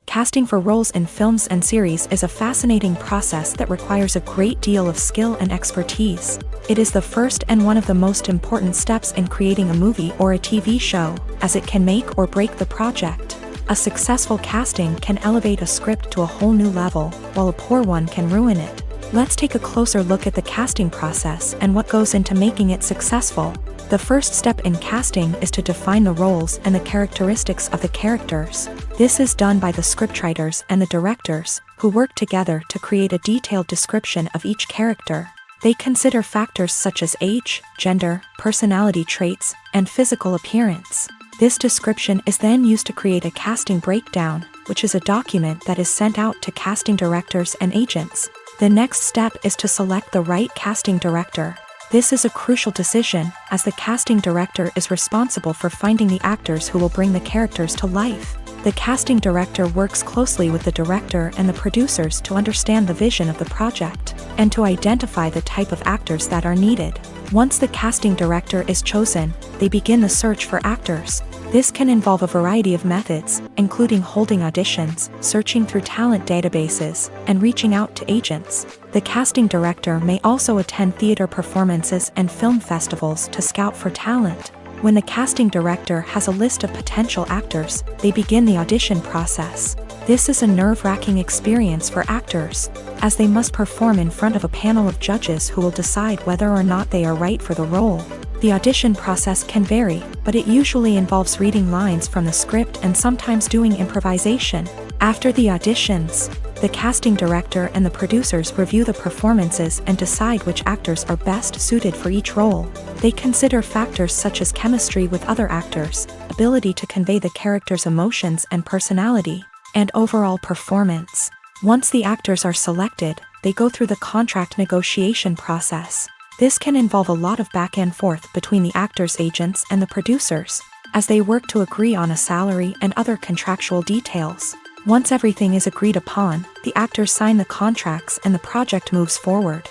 Casting for roles in films and series is a fascinating process that requires a great deal of skill and expertise. It is the first and one of the most important steps in creating a movie or a TV show, as it can make or break the project. A successful casting can elevate a script to a whole new level, while a poor one can ruin it. Let's take a closer look at the casting process and what goes into making it successful. The first step in casting is to define the roles and the characteristics of the characters. This is done by the scriptwriters and the directors, who work together to create a detailed description of each character. They consider factors such as age, gender, personality traits, and physical appearance. This description is then used to create a casting breakdown, which is a document that is sent out to casting directors and agents. The next step is to select the right casting director. This is a crucial decision, as the casting director is responsible for finding the actors who will bring the characters to life. The casting director works closely with the director and the producers to understand the vision of the project, and to identify the type of actors that are needed. Once the casting director is chosen, they begin the search for actors. This can involve a variety of methods, including holding auditions, searching through talent databases, and reaching out to agents. The casting director may also attend theater performances and film festivals to scout for talent. When the casting director has a list of potential actors, they begin the audition process. This is a nerve-wracking experience for actors, as they must perform in front of a panel of judges who will decide whether or not they are right for the role. The audition process can vary, but it usually involves reading lines from the script and sometimes doing improvisation. After the auditions, the casting director and the producers review the performances and decide which actors are best suited for each role. They consider factors such as chemistry with other actors, ability to convey the character's emotions and personality, and overall performance. Once the actors are selected, they go through the contract negotiation process. This can involve a lot of back and forth between the actors' agents and the producers, as they work to agree on a salary and other contractual details. Once everything is agreed upon, the actors sign the contracts and the project moves forward.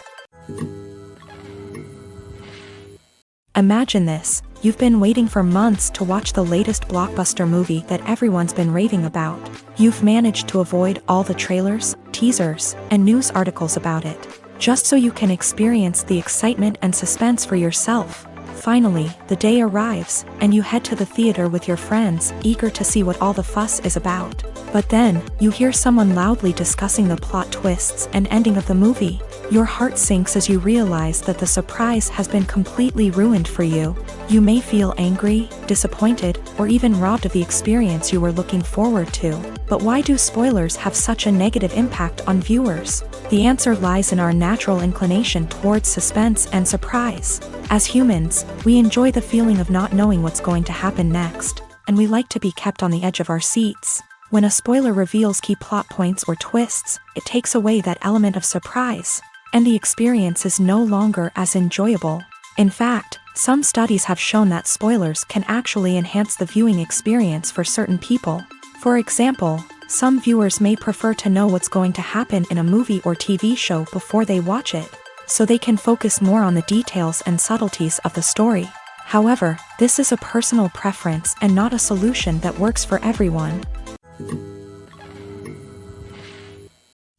Imagine this: you've been waiting for months to watch the latest blockbuster movie that everyone's been raving about. You've managed to avoid all the trailers, teasers, and news articles about it, just so you can experience the excitement and suspense for yourself. Finally, the day arrives, and you head to the theater with your friends, eager to see what all the fuss is about. But then, you hear someone loudly discussing the plot twists and ending of the movie. Your heart sinks as you realize that the surprise has been completely ruined for you. You may feel angry, disappointed, or even robbed of the experience you were looking forward to. But why do spoilers have such a negative impact on viewers? The answer lies in our natural inclination towards suspense and surprise. As humans, we enjoy the feeling of not knowing what's going to happen next, and we like to be kept on the edge of our seats. When a spoiler reveals key plot points or twists, it takes away that element of surprise, and the experience is no longer as enjoyable. In fact, some studies have shown that spoilers can actually enhance the viewing experience for certain people. For example, some viewers may prefer to know what's going to happen in a movie or TV show before they watch it, so they can focus more on the details and subtleties of the story. However, this is a personal preference and not a solution that works for everyone.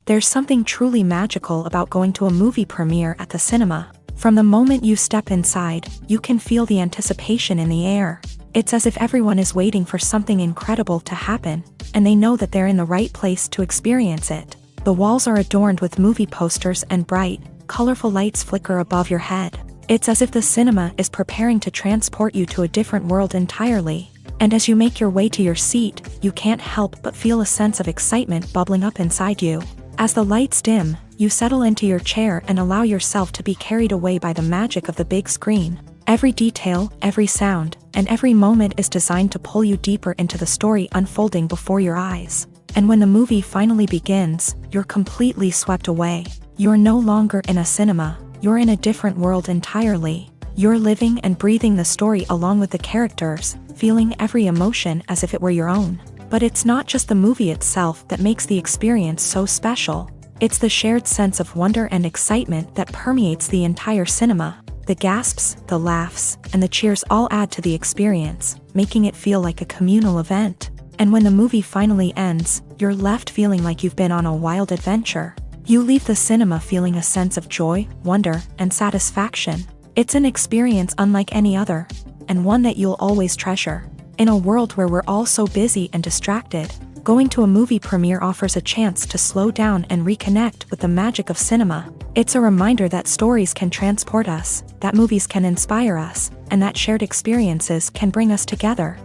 There's something truly magical about going to a movie premiere at the cinema. From the moment you step inside, you can feel the anticipation in the air. It's as if everyone is waiting for something incredible to happen, and they know that they're in the right place to experience it. The walls are adorned with movie posters and bright, colorful lights flicker above your head. It's as if the cinema is preparing to transport you to a different world entirely. And as you make your way to your seat, you can't help but feel a sense of excitement bubbling up inside you. As the lights dim, you settle into your chair and allow yourself to be carried away by the magic of the big screen. Every detail, every sound, and every moment is designed to pull you deeper into the story unfolding before your eyes. And when the movie finally begins, you're completely swept away. You're no longer in a cinema, you're in a different world entirely. You're living and breathing the story along with the characters, feeling every emotion as if it were your own. But it's not just the movie itself that makes the experience so special. It's the shared sense of wonder and excitement that permeates the entire cinema. The gasps, the laughs, and the cheers all add to the experience, making it feel like a communal event. And when the movie finally ends, you're left feeling like you've been on a wild adventure. You leave the cinema feeling a sense of joy, wonder, and satisfaction. It's an experience unlike any other, and one that you'll always treasure. In a world where we're all so busy and distracted, going to a movie premiere offers a chance to slow down and reconnect with the magic of cinema. It's a reminder that stories can transport us, that movies can inspire us, and that shared experiences can bring us together.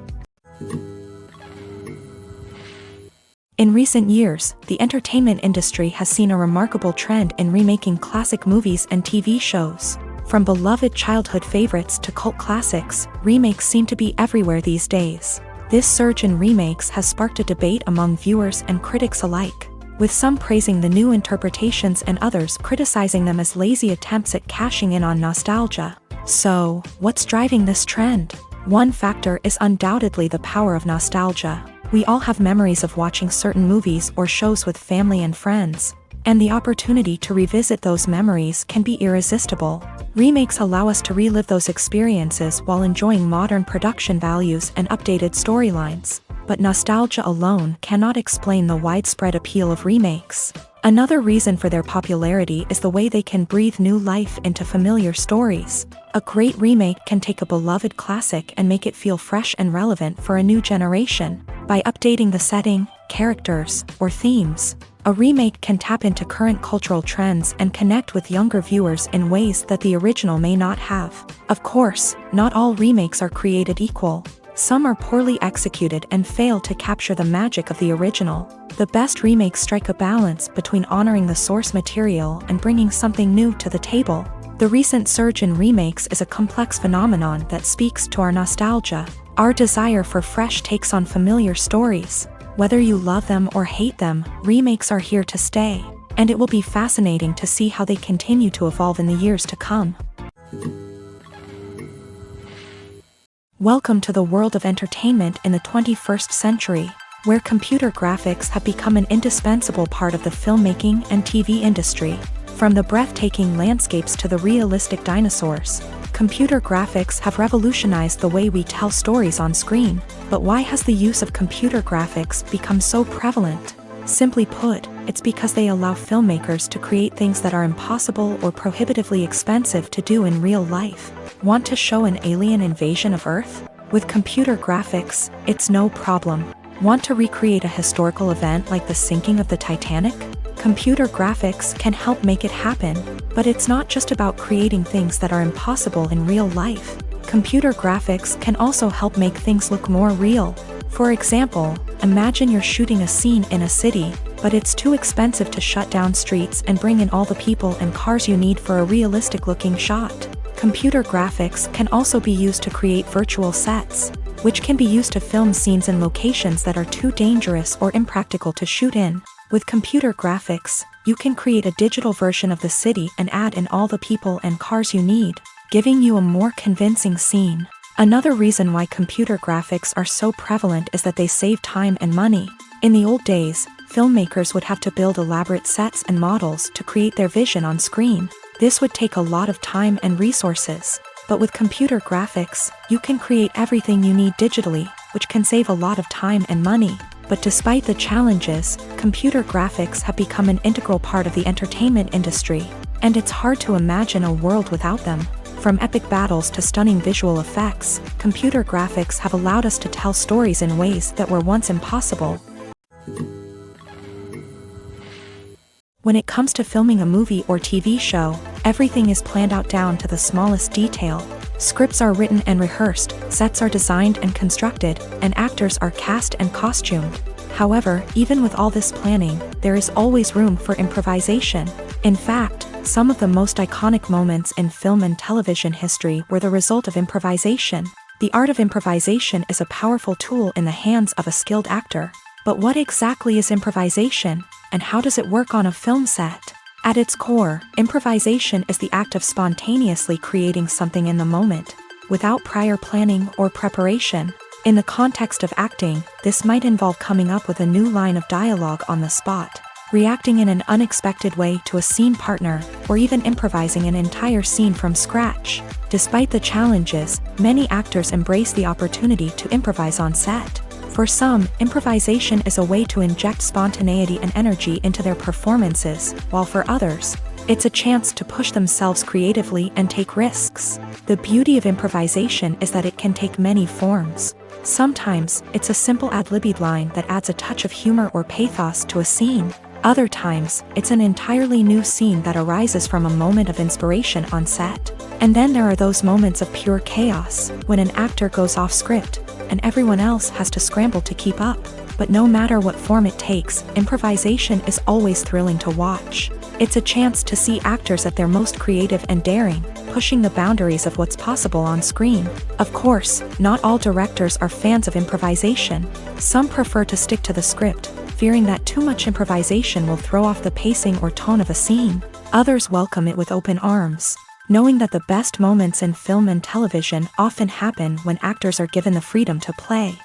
In recent years, the entertainment industry has seen a remarkable trend in remaking classic movies and TV shows. From beloved childhood favorites to cult classics, remakes seem to be everywhere these days. This surge in remakes has sparked a debate among viewers and critics alike, with some praising the new interpretations and others criticizing them as lazy attempts at cashing in on nostalgia. So, what's driving this trend? One factor is undoubtedly the power of nostalgia. We all have memories of watching certain movies or shows with family and friends. And the opportunity to revisit those memories can be irresistible. Remakes allow us to relive those experiences while enjoying modern production values and updated storylines. But nostalgia alone cannot explain the widespread appeal of remakes. Another reason for their popularity is the way they can breathe new life into familiar stories. A great remake can take a beloved classic and make it feel fresh and relevant for a new generation. By updating the setting, characters, or themes, a remake can tap into current cultural trends and connect with younger viewers in ways that the original may not have. Of course, not all remakes are created equal. Some are poorly executed and fail to capture the magic of the original. The best remakes strike a balance between honoring the source material and bringing something new to the table. The recent surge in remakes is a complex phenomenon that speaks to our nostalgia, our desire for fresh takes on familiar stories. Whether you love them or hate them, remakes are here to stay, and it will be fascinating to see how they continue to evolve in the years to come. Welcome to the world of entertainment in the 21st century, where computer graphics have become an indispensable part of the filmmaking and TV industry. From the breathtaking landscapes to the realistic dinosaurs, computer graphics have revolutionized the way we tell stories on screen. But why has the use of computer graphics become so prevalent? Simply put, it's because they allow filmmakers to create things that are impossible or prohibitively expensive to do in real life. Want to show an alien invasion of Earth? With computer graphics, it's no problem. Want to recreate a historical event like the sinking of the Titanic? Computer graphics can help make it happen, but it's not just about creating things that are impossible in real life. Computer graphics can also help make things look more real. For example, imagine you're shooting a scene in a city, but it's too expensive to shut down streets and bring in all the people and cars you need for a realistic-looking shot. Computer graphics can also be used to create virtual sets, which can be used to film scenes in locations that are too dangerous or impractical to shoot in. With computer graphics, you can create a digital version of the city and add in all the people and cars you need, giving you a more convincing scene. Another reason why computer graphics are so prevalent is that they save time and money. In the old days, filmmakers would have to build elaborate sets and models to create their vision on screen. This would take a lot of time and resources. But with computer graphics, you can create everything you need digitally, which can save a lot of time and money. But despite the challenges, computer graphics have become an integral part of the entertainment industry, and it's hard to imagine a world without them. From epic battles to stunning visual effects, computer graphics have allowed us to tell stories in ways that were once impossible. When it comes to filming a movie or TV show, everything is planned out down to the smallest detail. Scripts are written and rehearsed, sets are designed and constructed, and actors are cast and costumed. However, even with all this planning, there is always room for improvisation. In fact, some of the most iconic moments in film and television history were the result of improvisation. The art of improvisation is a powerful tool in the hands of a skilled actor. But what exactly is improvisation, and how does it work on a film set? At its core, improvisation is the act of spontaneously creating something in the moment, without prior planning or preparation. In the context of acting, this might involve coming up with a new line of dialogue on the spot, reacting in an unexpected way to a scene partner, or even improvising an entire scene from scratch. Despite the challenges, many actors embrace the opportunity to improvise on set. For some, improvisation is a way to inject spontaneity and energy into their performances, while for others, it's a chance to push themselves creatively and take risks. The beauty of improvisation is that it can take many forms. Sometimes, it's a simple ad-libbed line that adds a touch of humor or pathos to a scene. Other times, it's an entirely new scene that arises from a moment of inspiration on set. And then there are those moments of pure chaos, when an actor goes off script, and everyone else has to scramble to keep up. But no matter what form it takes, improvisation is always thrilling to watch. It's a chance to see actors at their most creative and daring, pushing the boundaries of what's possible on screen. Of course, not all directors are fans of improvisation. Some prefer to stick to the script, fearing that too much improvisation will throw off the pacing or tone of a scene. Others welcome it with open arms, knowing that the best moments in film and television often happen when actors are given the freedom to play.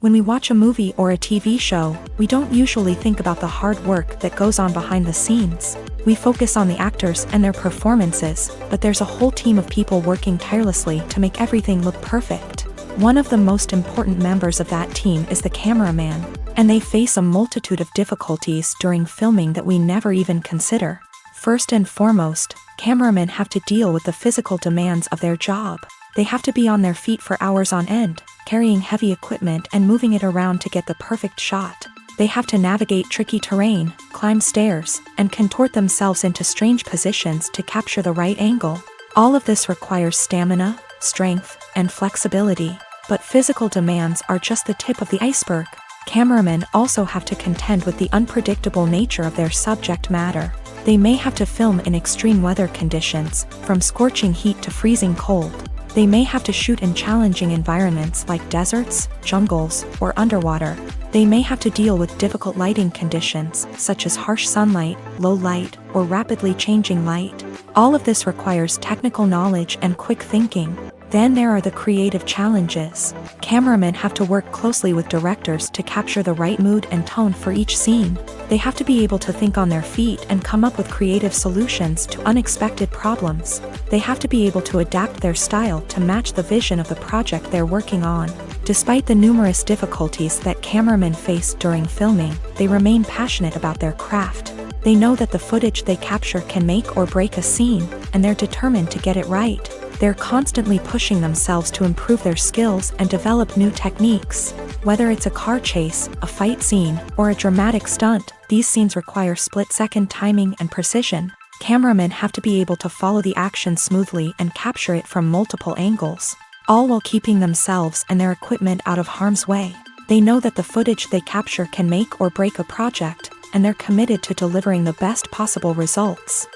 When we watch a movie or a TV show, we don't usually think about the hard work that goes on behind the scenes. We focus on the actors and their performances, but there's a whole team of people working tirelessly to make everything look perfect. One of the most important members of that team is the cameraman, and they face a multitude of difficulties during filming that we never even consider. First and foremost, cameramen have to deal with the physical demands of their job. They have to be on their feet for hours on end, carrying heavy equipment and moving it around to get the perfect shot. They have to navigate tricky terrain, climb stairs, and contort themselves into strange positions to capture the right angle. All of this requires stamina, strength, and flexibility. But physical demands are just the tip of the iceberg. Cameramen also have to contend with the unpredictable nature of their subject matter. They may have to film in extreme weather conditions, from scorching heat to freezing cold. They may have to shoot in challenging environments like deserts, jungles, or underwater. They may have to deal with difficult lighting conditions, such as harsh sunlight, low light, or rapidly changing light. All of this requires technical knowledge and quick thinking. Then there are the creative challenges. Cameramen have to work closely with directors to capture the right mood and tone for each scene. They have to be able to think on their feet and come up with creative solutions to unexpected problems. They have to be able to adapt their style to match the vision of the project they're working on. Despite the numerous difficulties that cameramen face during filming, they remain passionate about their craft. They know that the footage they capture can make or break a scene, and they're determined to get it right. They're constantly pushing themselves to improve their skills and develop new techniques. Whether it's a car chase, a fight scene, or a dramatic stunt, these scenes require split-second timing and precision. Cameramen have to be able to follow the action smoothly and capture it from multiple angles, all while keeping themselves and their equipment out of harm's way. They know that the footage they capture can make or break a project, and they're committed to delivering the best possible results.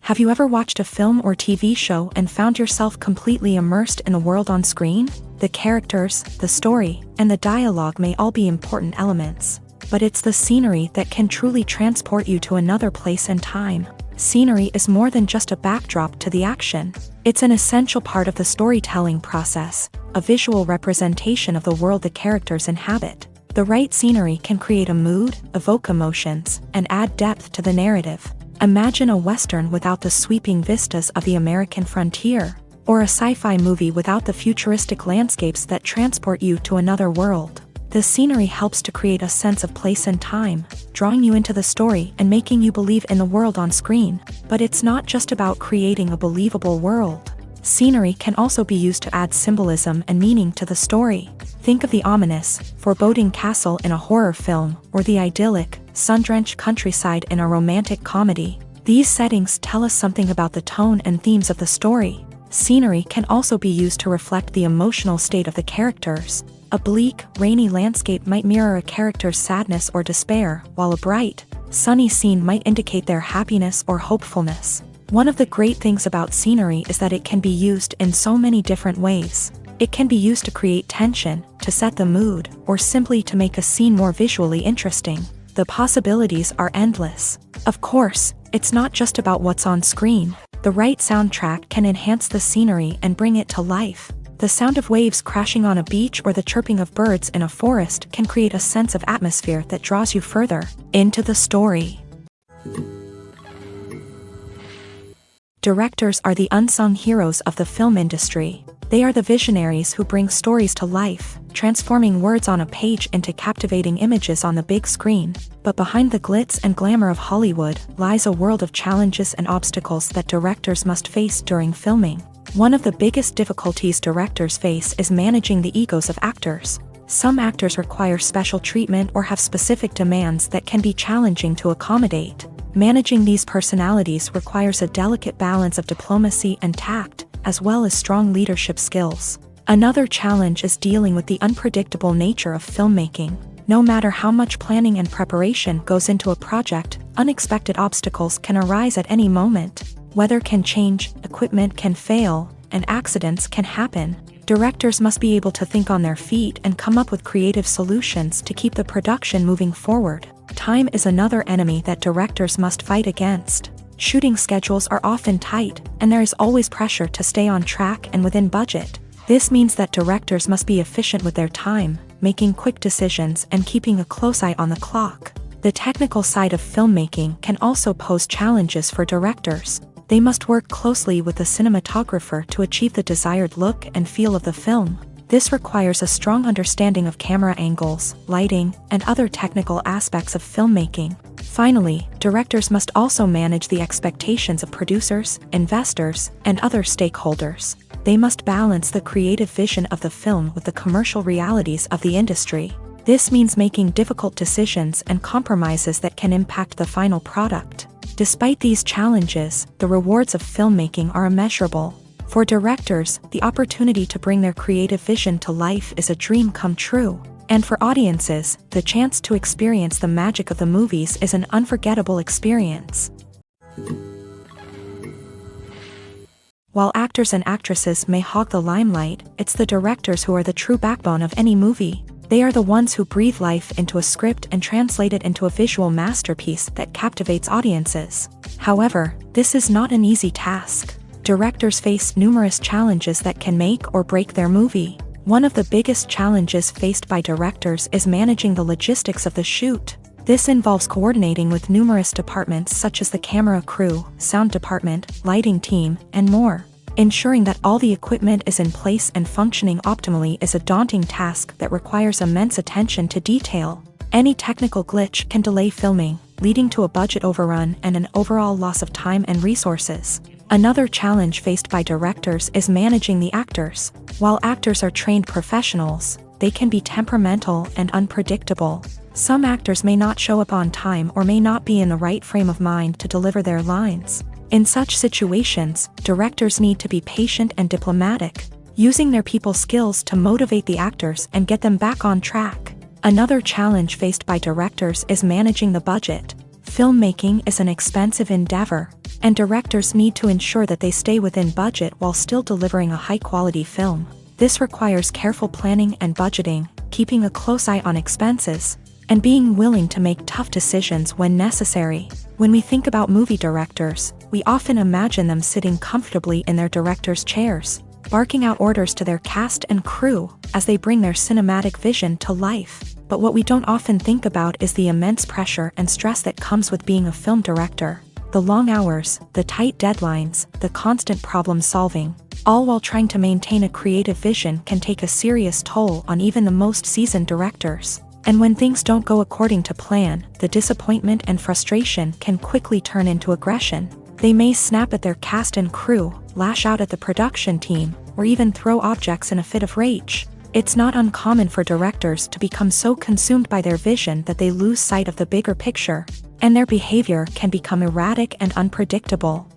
Have you ever watched a film or TV show and found yourself completely immersed in the world on screen? The characters, the story, and the dialogue may all be important elements, but it's the scenery that can truly transport you to another place and time. Scenery is more than just a backdrop to the action. It's an essential part of the storytelling process, a visual representation of the world the characters inhabit. The right scenery can create a mood, evoke emotions, and add depth to the narrative. Imagine a Western without the sweeping vistas of the American frontier, or a sci-fi movie without the futuristic landscapes that transport you to another world. The scenery helps to create a sense of place and time, drawing you into the story and making you believe in the world on screen. But it's not just about creating a believable world. Scenery can also be used to add symbolism and meaning to the story. Think of the ominous, foreboding castle in a horror film, or the idyllic, sun-drenched countryside in a romantic comedy. These settings tell us something about the tone and themes of the story. Scenery can also be used to reflect the emotional state of the characters. A bleak, rainy landscape might mirror a character's sadness or despair, while a bright, sunny scene might indicate their happiness or hopefulness. One of the great things about scenery is that it can be used in so many different ways. It can be used to create tension, to set the mood, or simply to make a scene more visually interesting. The possibilities are endless. Of course, it's not just about what's on screen. The right soundtrack can enhance the scenery and bring it to life. The sound of waves crashing on a beach or the chirping of birds in a forest can create a sense of atmosphere that draws you further into the story. Directors are the unsung heroes of the film industry. They are the visionaries who bring stories to life, transforming words on a page into captivating images on the big screen. But behind the glitz and glamour of Hollywood lies a world of challenges and obstacles that directors must face during filming. One of the biggest difficulties directors face is managing the egos of actors. Some actors require special treatment or have specific demands that can be challenging to accommodate. Managing these personalities requires a delicate balance of diplomacy and tact, as well as strong leadership skills. Another challenge is dealing with the unpredictable nature of filmmaking. No matter how much planning and preparation goes into a project, unexpected obstacles can arise at any moment. Weather can change, equipment can fail, and accidents can happen. Directors must be able to think on their feet and come up with creative solutions to keep the production moving forward. Time is another enemy that directors must fight against. Shooting schedules are often tight, and there is always pressure to stay on track and within budget. This means that directors must be efficient with their time, making quick decisions and keeping a close eye on the clock. The technical side of filmmaking can also pose challenges for directors. They must work closely with the cinematographer to achieve the desired look and feel of the film. This requires a strong understanding of camera angles, lighting, and other technical aspects of filmmaking. Finally, directors must also manage the expectations of producers, investors, and other stakeholders. They must balance the creative vision of the film with the commercial realities of the industry. This means making difficult decisions and compromises that can impact the final product. Despite these challenges, the rewards of filmmaking are immeasurable. For directors, the opportunity to bring their creative vision to life is a dream come true. And for audiences, the chance to experience the magic of the movies is an unforgettable experience. While actors and actresses may hog the limelight, it's the directors who are the true backbone of any movie. They are the ones who breathe life into a script and translate it into a visual masterpiece that captivates audiences. However, this is not an easy task. Directors face numerous challenges that can make or break their movie. One of the biggest challenges faced by directors is managing the logistics of the shoot. This involves coordinating with numerous departments such as the camera crew, sound department, lighting team, and more. Ensuring that all the equipment is in place and functioning optimally is a daunting task that requires immense attention to detail. Any technical glitch can delay filming, leading to a budget overrun and an overall loss of time and resources. Another challenge faced by directors is managing the actors. While actors are trained professionals, they can be temperamental and unpredictable. Some actors may not show up on time or may not be in the right frame of mind to deliver their lines. In such situations, directors need to be patient and diplomatic, using their people skills to motivate the actors and get them back on track. Another challenge faced by directors is managing the budget. Filmmaking is an expensive endeavor, and directors need to ensure that they stay within budget while still delivering a high-quality film. This requires careful planning and budgeting, keeping a close eye on expenses, and being willing to make tough decisions when necessary. When we think about movie directors, we often imagine them sitting comfortably in their director's chairs, barking out orders to their cast and crew as they bring their cinematic vision to life. But what we don't often think about is the immense pressure and stress that comes with being a film director. The long hours, the tight deadlines, the constant problem solving, all while trying to maintain a creative vision can take a serious toll on even the most seasoned directors. And when things don't go according to plan, the disappointment and frustration can quickly turn into aggression. They may snap at their cast and crew, lash out at the production team, or even throw objects in a fit of rage. It's not uncommon for directors to become so consumed by their vision that they lose sight of the bigger picture, and their behavior can become erratic and unpredictable.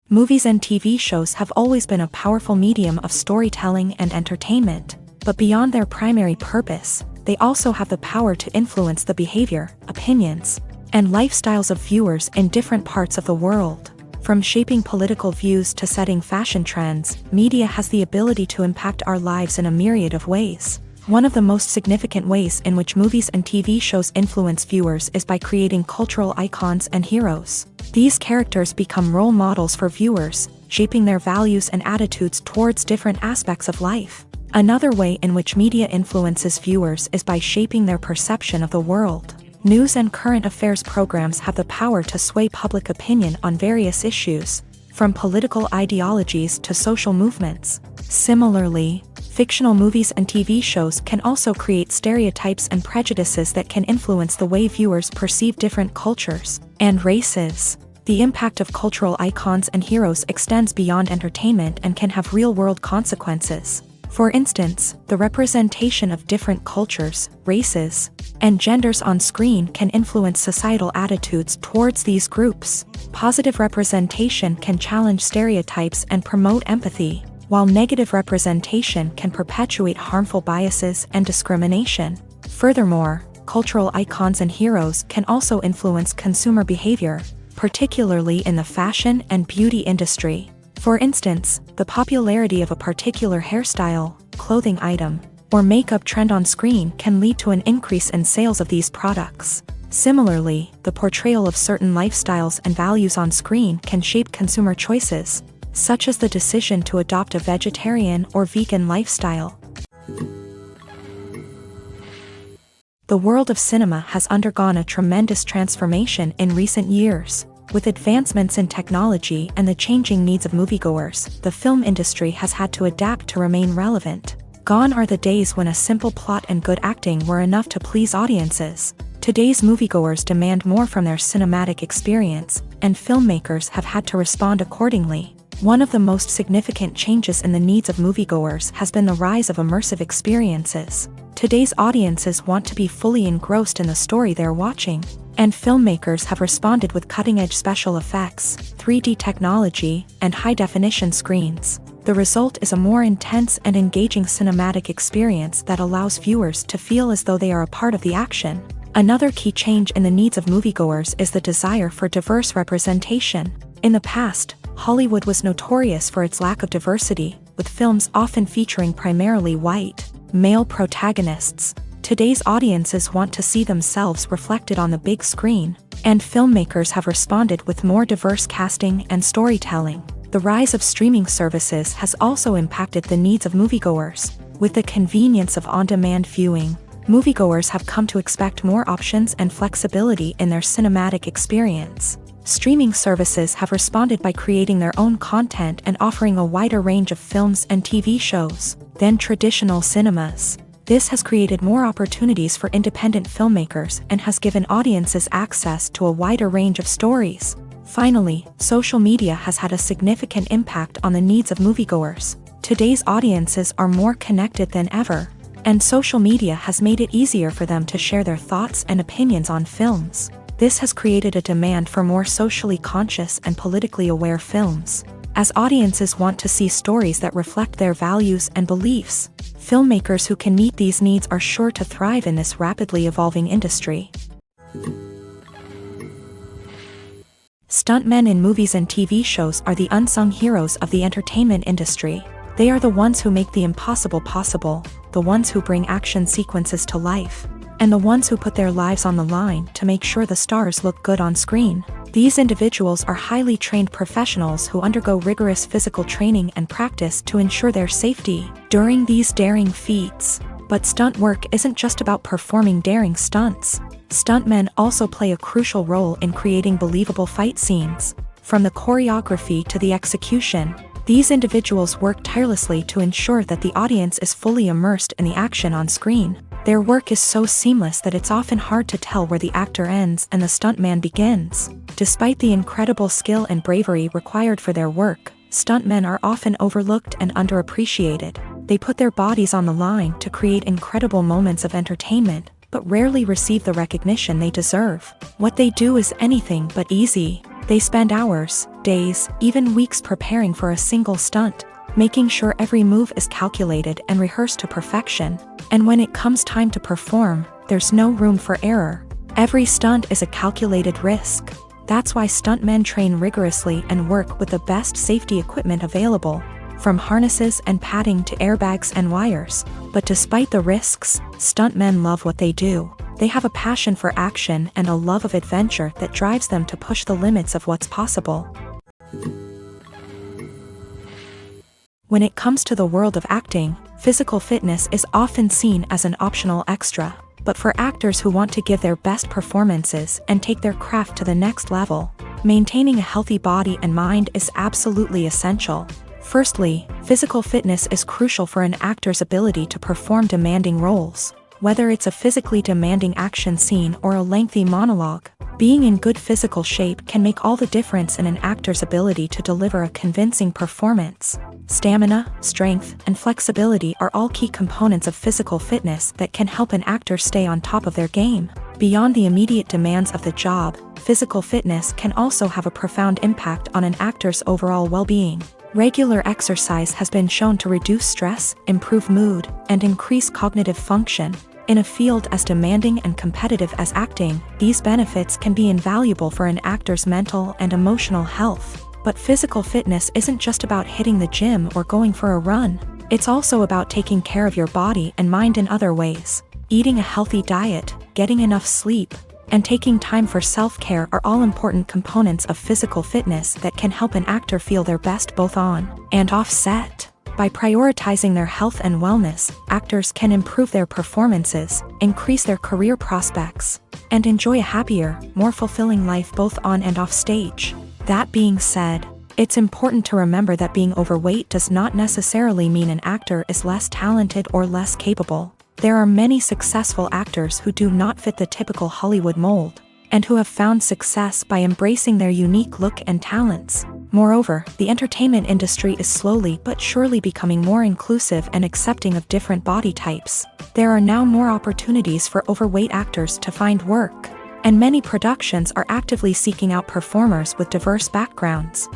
Movies and TV shows have always been a powerful medium of storytelling and entertainment. But beyond their primary purpose, they also have the power to influence the behavior, opinions, and lifestyles of viewers in different parts of the world. From shaping political views to setting fashion trends, media has the ability to impact our lives in a myriad of ways. One of the most significant ways in which movies and TV shows influence viewers is by creating cultural icons and heroes. These characters become role models for viewers, shaping their values and attitudes towards different aspects of life. Another way in which media influences viewers is by shaping their perception of the world. News and current affairs programs have the power to sway public opinion on various issues, from political ideologies to social movements. Similarly, fictional movies and TV shows can also create stereotypes and prejudices that can influence the way viewers perceive different cultures and races. The impact of cultural icons and heroes extends beyond entertainment and can have real-world consequences. For instance, the representation of different cultures, races, and genders on screen can influence societal attitudes towards these groups. Positive representation can challenge stereotypes and promote empathy, while negative representation can perpetuate harmful biases and discrimination. Furthermore, cultural icons and heroes can also influence consumer behavior, particularly in the fashion and beauty industry. For instance, the popularity of a particular hairstyle, clothing item, or makeup trend on screen can lead to an increase in sales of these products. Similarly, the portrayal of certain lifestyles and values on screen can shape consumer choices, such as the decision to adopt a vegetarian or vegan lifestyle. The world of cinema has undergone a tremendous transformation in recent years. With advancements in technology and the changing needs of moviegoers, the film industry has had to adapt to remain relevant. Gone are the days when a simple plot and good acting were enough to please audiences. Today's moviegoers demand more from their cinematic experience, and filmmakers have had to respond accordingly. One of the most significant changes in the needs of moviegoers has been the rise of immersive experiences. Today's audiences want to be fully engrossed in the story they're watching, and filmmakers have responded with cutting-edge special effects, 3D technology, and high-definition screens. The result is a more intense and engaging cinematic experience that allows viewers to feel as though they are a part of the action. Another key change in the needs of moviegoers is the desire for diverse representation. In the past, Hollywood was notorious for its lack of diversity, with films often featuring primarily white, male protagonists. Today's audiences want to see themselves reflected on the big screen, and filmmakers have responded with more diverse casting and storytelling. The rise of streaming services has also impacted the needs of moviegoers. With the convenience of on-demand viewing, moviegoers have come to expect more options and flexibility in their cinematic experience. Streaming services have responded by creating their own content and offering a wider range of films and TV shows than traditional cinemas. This has created more opportunities for independent filmmakers and has given audiences access to a wider range of stories. Finally, social media has had a significant impact on the needs of moviegoers. Today's audiences are more connected than ever, and social media has made it easier for them to share their thoughts and opinions on films. This has created a demand for more socially conscious and politically aware films. As audiences want to see stories that reflect their values and beliefs, filmmakers who can meet these needs are sure to thrive in this rapidly evolving industry. Stuntmen in movies and TV shows are the unsung heroes of the entertainment industry. They are the ones who make the impossible possible, the ones who bring action sequences to life, and the ones who put their lives on the line to make sure the stars look good on screen. These individuals are highly trained professionals who undergo rigorous physical training and practice to ensure their safety during these daring feats. But stunt work isn't just about performing daring stunts. Stuntmen also play a crucial role in creating believable fight scenes. From the choreography to the execution, these individuals work tirelessly to ensure that the audience is fully immersed in the action on screen. Their work is so seamless that it's often hard to tell where the actor ends and the stuntman begins. Despite the incredible skill and bravery required for their work, stuntmen are often overlooked and underappreciated. They put their bodies on the line to create incredible moments of entertainment, but rarely receive the recognition they deserve. What they do is anything but easy. They spend hours, days, even weeks preparing for a single stunt, making sure every move is calculated and rehearsed to perfection. And when it comes time to perform, there's no room for error. Every stunt is a calculated risk. That's why stuntmen train rigorously and work with the best safety equipment available, from harnesses and padding to airbags and wires. But despite the risks, stuntmen love what they do. They have a passion for action and a love of adventure that drives them to push the limits of what's possible. When it comes to the world of acting, physical fitness is often seen as an optional extra. But for actors who want to give their best performances and take their craft to the next level, maintaining a healthy body and mind is absolutely essential. Firstly, physical fitness is crucial for an actor's ability to perform demanding roles. Whether it's a physically demanding action scene or a lengthy monologue, being in good physical shape can make all the difference in an actor's ability to deliver a convincing performance. Stamina, strength, and flexibility are all key components of physical fitness that can help an actor stay on top of their game. Beyond the immediate demands of the job, physical fitness can also have a profound impact on an actor's overall well-being. Regular exercise has been shown to reduce stress, improve mood, and increase cognitive function. In a field as demanding and competitive as acting, these benefits can be invaluable for an actor's mental and emotional health. But physical fitness isn't just about hitting the gym or going for a run. It's also about taking care of your body and mind in other ways. Eating a healthy diet, getting enough sleep, and taking time for self-care are all important components of physical fitness that can help an actor feel their best both on and off set. By prioritizing their health and wellness, actors can improve their performances, increase their career prospects, and enjoy a happier, more fulfilling life both on and off stage. That being said, it's important to remember that being overweight does not necessarily mean an actor is less talented or less capable. There are many successful actors who do not fit the typical Hollywood mold, and who have found success by embracing their unique look and talents. Moreover, the entertainment industry is slowly but surely becoming more inclusive and accepting of different body types. There are now more opportunities for overweight actors to find work, and many productions are actively seeking out performers with diverse backgrounds.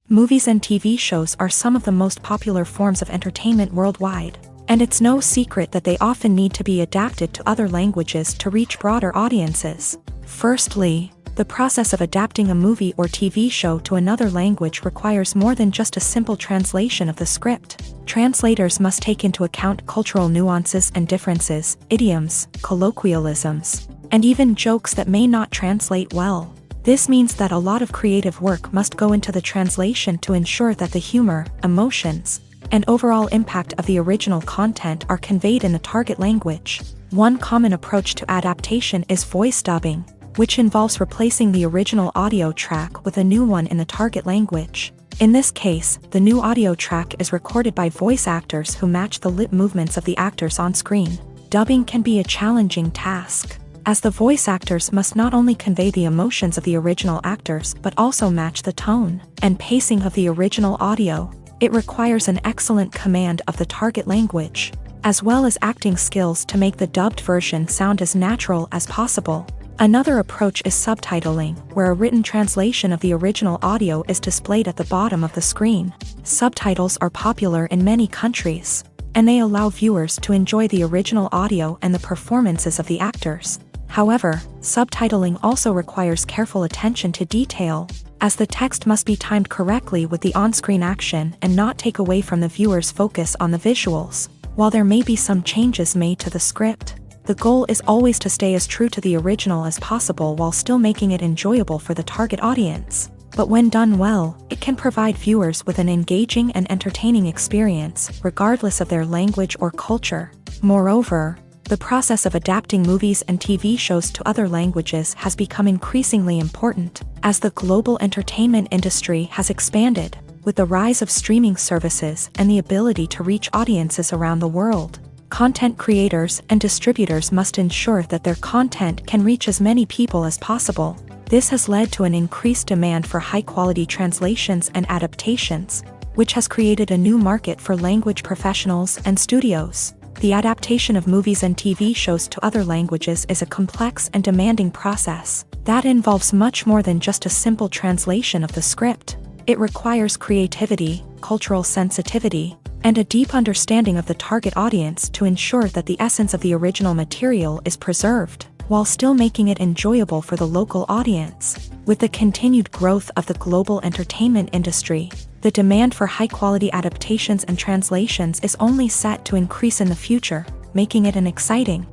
Movies and TV shows are some of the most popular forms of entertainment worldwide, and it's no secret that they often need to be adapted to other languages to reach broader audiences. Firstly, the process of adapting a movie or TV show to another language requires more than just a simple translation of the script. Translators must take into account cultural nuances and differences, idioms, colloquialisms, and even jokes that may not translate well. This means that a lot of creative work must go into the translation to ensure that the humor, emotions, and overall impact of the original content are conveyed in the target language. One common approach to adaptation is voice dubbing, which involves replacing the original audio track with a new one in the target language. In this case, the new audio track is recorded by voice actors who match the lip movements of the actors on screen. Dubbing can be a challenging task, as the voice actors must not only convey the emotions of the original actors but also match the tone and pacing of the original audio. It requires an excellent command of the target language, as well as acting skills to make the dubbed version sound as natural as possible. Another approach is subtitling, where a written translation of the original audio is displayed at the bottom of the screen. Subtitles are popular in many countries, and they allow viewers to enjoy the original audio and the performances of the actors. However, subtitling also requires careful attention to detail, as the text must be timed correctly with the on-screen action and not take away from the viewer's focus on the visuals. While there may be some changes made to the script, the goal is always to stay as true to the original as possible while still making it enjoyable for the target audience. But when done well, it can provide viewers with an engaging and entertaining experience, regardless of their language or culture. Moreover, the process of adapting movies and TV shows to other languages has become increasingly important, as the global entertainment industry has expanded, with the rise of streaming services and the ability to reach audiences around the world. Content creators and distributors must ensure that their content can reach as many people as possible. This has led to an increased demand for high-quality translations and adaptations, which has created a new market for language professionals and studios. The adaptation of movies and TV shows to other languages is a complex and demanding process that involves much more than just a simple translation of the script. It requires creativity, cultural sensitivity, and a deep understanding of the target audience to ensure that the essence of the original material is preserved, while still making it enjoyable for the local audience. With the continued growth of the global entertainment industry, the demand for high-quality adaptations and translations is only set to increase in the future, making it an exciting.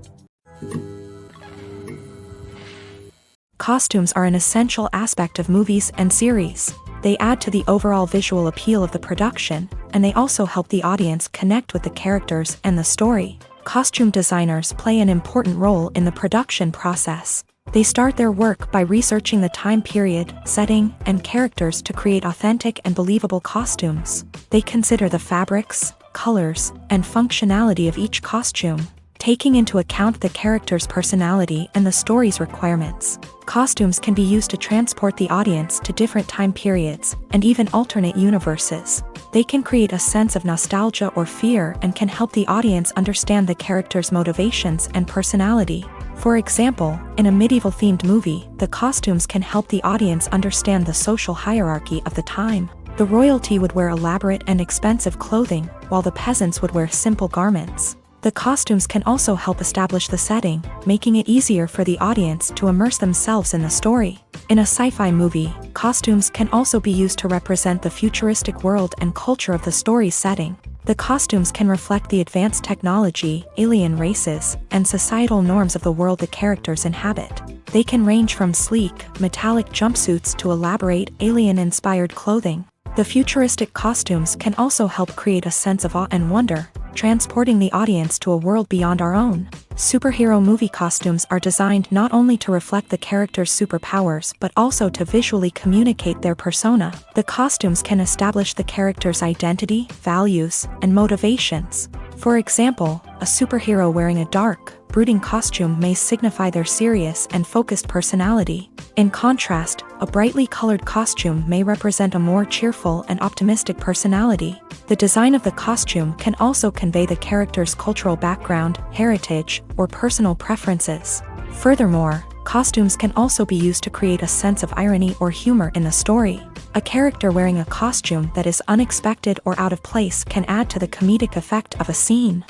Costumes are an essential aspect of movies and series. They add to the overall visual appeal of the production, and they also help the audience connect with the characters and the story. Costume designers play an important role in the production process. They start their work by researching the time period, setting, and characters to create authentic and believable costumes. They consider the fabrics, colors, and functionality of each costume, taking into account the character's personality and the story's requirements. Costumes can be used to transport the audience to different time periods and even alternate universes. They can create a sense of nostalgia or fear and can help the audience understand the character's motivations and personality. For example, in a medieval-themed movie, the costumes can help the audience understand the social hierarchy of the time. The royalty would wear elaborate and expensive clothing, while the peasants would wear simple garments. The costumes can also help establish the setting, making it easier for the audience to immerse themselves in the story. In a sci-fi movie, costumes can also be used to represent the futuristic world and culture of the story's setting. The costumes can reflect the advanced technology, alien races, and societal norms of the world the characters inhabit. They can range from sleek, metallic jumpsuits to elaborate, alien-inspired clothing. The futuristic costumes can also help create a sense of awe and wonder, transporting the audience to a world beyond our own. Superhero movie costumes are designed not only to reflect the character's superpowers but also to visually communicate their persona. The costumes can establish the character's identity, values, and motivations. For example, a superhero wearing a dark, brooding costume may signify their serious and focused personality. In contrast, a brightly colored costume may represent a more cheerful and optimistic personality. The design of the costume can also convey the character's cultural background, heritage, or personal preferences. Furthermore, costumes can also be used to create a sense of irony or humor in the story. A character wearing a costume that is unexpected or out of place can add to the comedic effect of a scene.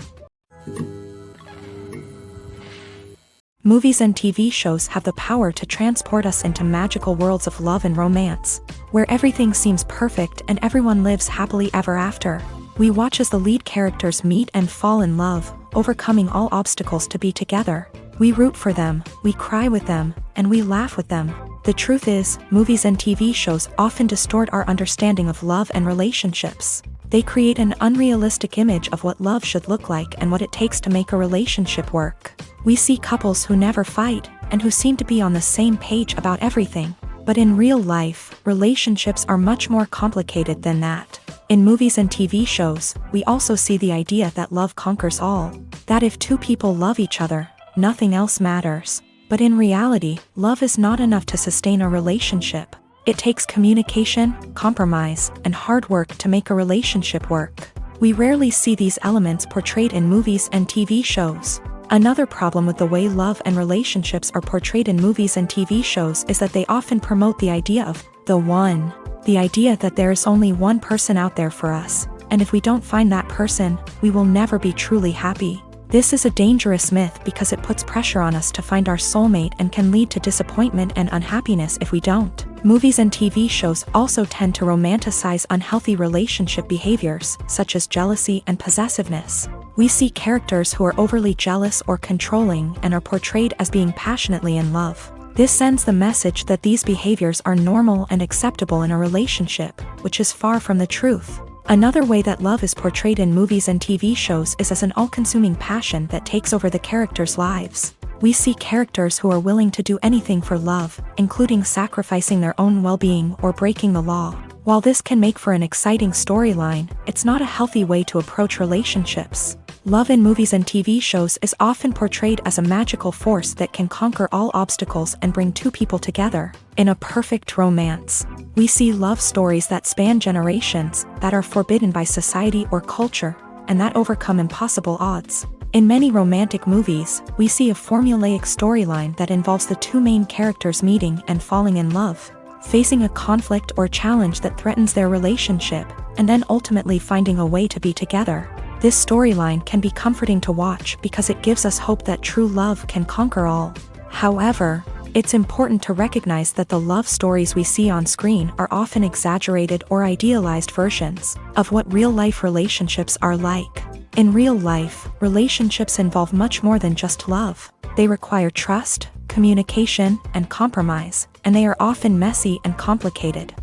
Movies and TV shows have the power to transport us into magical worlds of love and romance, where everything seems perfect and everyone lives happily ever after. We watch as the lead characters meet and fall in love, overcoming all obstacles to be together. We root for them, we cry with them, and we laugh with them. The truth is, movies and TV shows often distort our understanding of love and relationships. They create an unrealistic image of what love should look like and what it takes to make a relationship work. We see couples who never fight, and who seem to be on the same page about everything. But in real life, relationships are much more complicated than that. In movies and TV shows, we also see the idea that love conquers all. That if two people love each other, nothing else matters. But in reality, love is not enough to sustain a relationship. It takes communication, compromise, and hard work to make a relationship work. We rarely see these elements portrayed in movies and TV shows. Another problem with the way love and relationships are portrayed in movies and TV shows is that they often promote the idea of the one. The idea that there is only one person out there for us, and if we don't find that person, we will never be truly happy. This is a dangerous myth because it puts pressure on us to find our soulmate and can lead to disappointment and unhappiness if we don't. Movies and TV shows also tend to romanticize unhealthy relationship behaviors, such as jealousy and possessiveness. We see characters who are overly jealous or controlling and are portrayed as being passionately in love. This sends the message that these behaviors are normal and acceptable in a relationship, which is far from the truth. Another way that love is portrayed in movies and TV shows is as an all-consuming passion that takes over the characters' lives. We see characters who are willing to do anything for love, including sacrificing their own well-being or breaking the law. While this can make for an exciting storyline, it's not a healthy way to approach relationships. Love in movies and TV shows is often portrayed as a magical force that can conquer all obstacles and bring two people together. In a perfect romance, we see love stories that span generations, that are forbidden by society or culture, and that overcome impossible odds. In many romantic movies, we see a formulaic storyline that involves the two main characters meeting and falling in love, facing a conflict or challenge that threatens their relationship, and then ultimately finding a way to be together. This storyline can be comforting to watch because it gives us hope that true love can conquer all. However, it's important to recognize that the love stories we see on screen are often exaggerated or idealized versions of what real-life relationships are like. In real life, relationships involve much more than just love. They require trust, communication, and compromise, and they are often messy and complicated.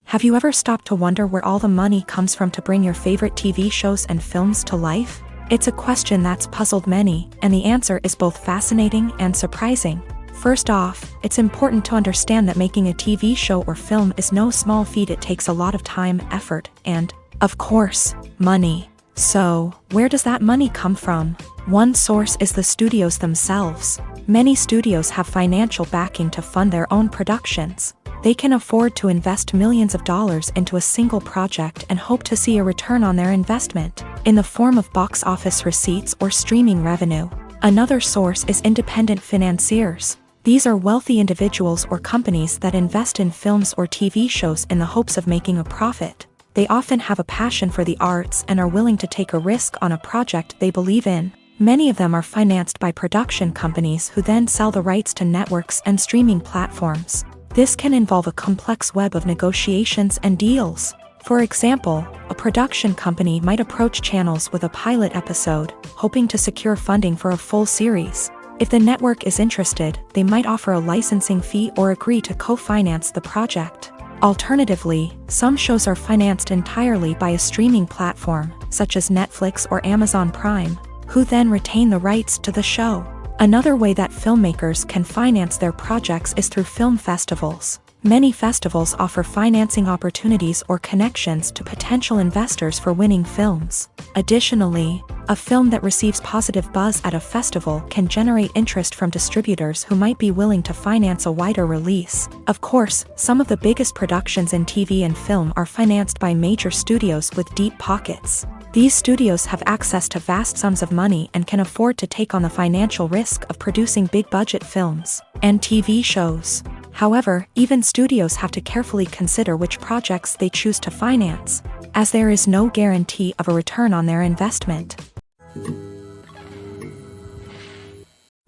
Have you ever stopped to wonder where all the money comes from to bring your favorite TV shows and films to life? It's a question that's puzzled many, and the answer is both fascinating and surprising. First off, it's important to understand that making a TV show or film is no small feat. It takes a lot of time, effort, and, of course, money. So, where does that money come from? One source is the studios themselves. Many studios have financial backing to fund their own productions. They can afford to invest millions of dollars into a single project and hope to see a return on their investment, in the form of box office receipts or streaming revenue. Another source is independent financiers. These are wealthy individuals or companies that invest in films or TV shows in the hopes of making a profit. They often have a passion for the arts and are willing to take a risk on a project they believe in. Many of them are financed by production companies who then sell the rights to networks and streaming platforms. This can involve a complex web of negotiations and deals. For example, a production company might approach channels with a pilot episode, hoping to secure funding for a full series. If the network is interested, they might offer a licensing fee or agree to co-finance the project. Alternatively, some shows are financed entirely by a streaming platform, such as Netflix or Amazon Prime, who then retain the rights to the show. Another way that filmmakers can finance their projects is through film festivals. Many festivals offer financing opportunities or connections to potential investors for winning films. Additionally, a film that receives positive buzz at a festival can generate interest from distributors who might be willing to finance a wider release. Of course, some of the biggest productions in TV and film are financed by major studios with deep pockets. These studios have access to vast sums of money and can afford to take on the financial risk of producing big-budget films and TV shows. However, even studios have to carefully consider which projects they choose to finance, as there is no guarantee of a return on their investment.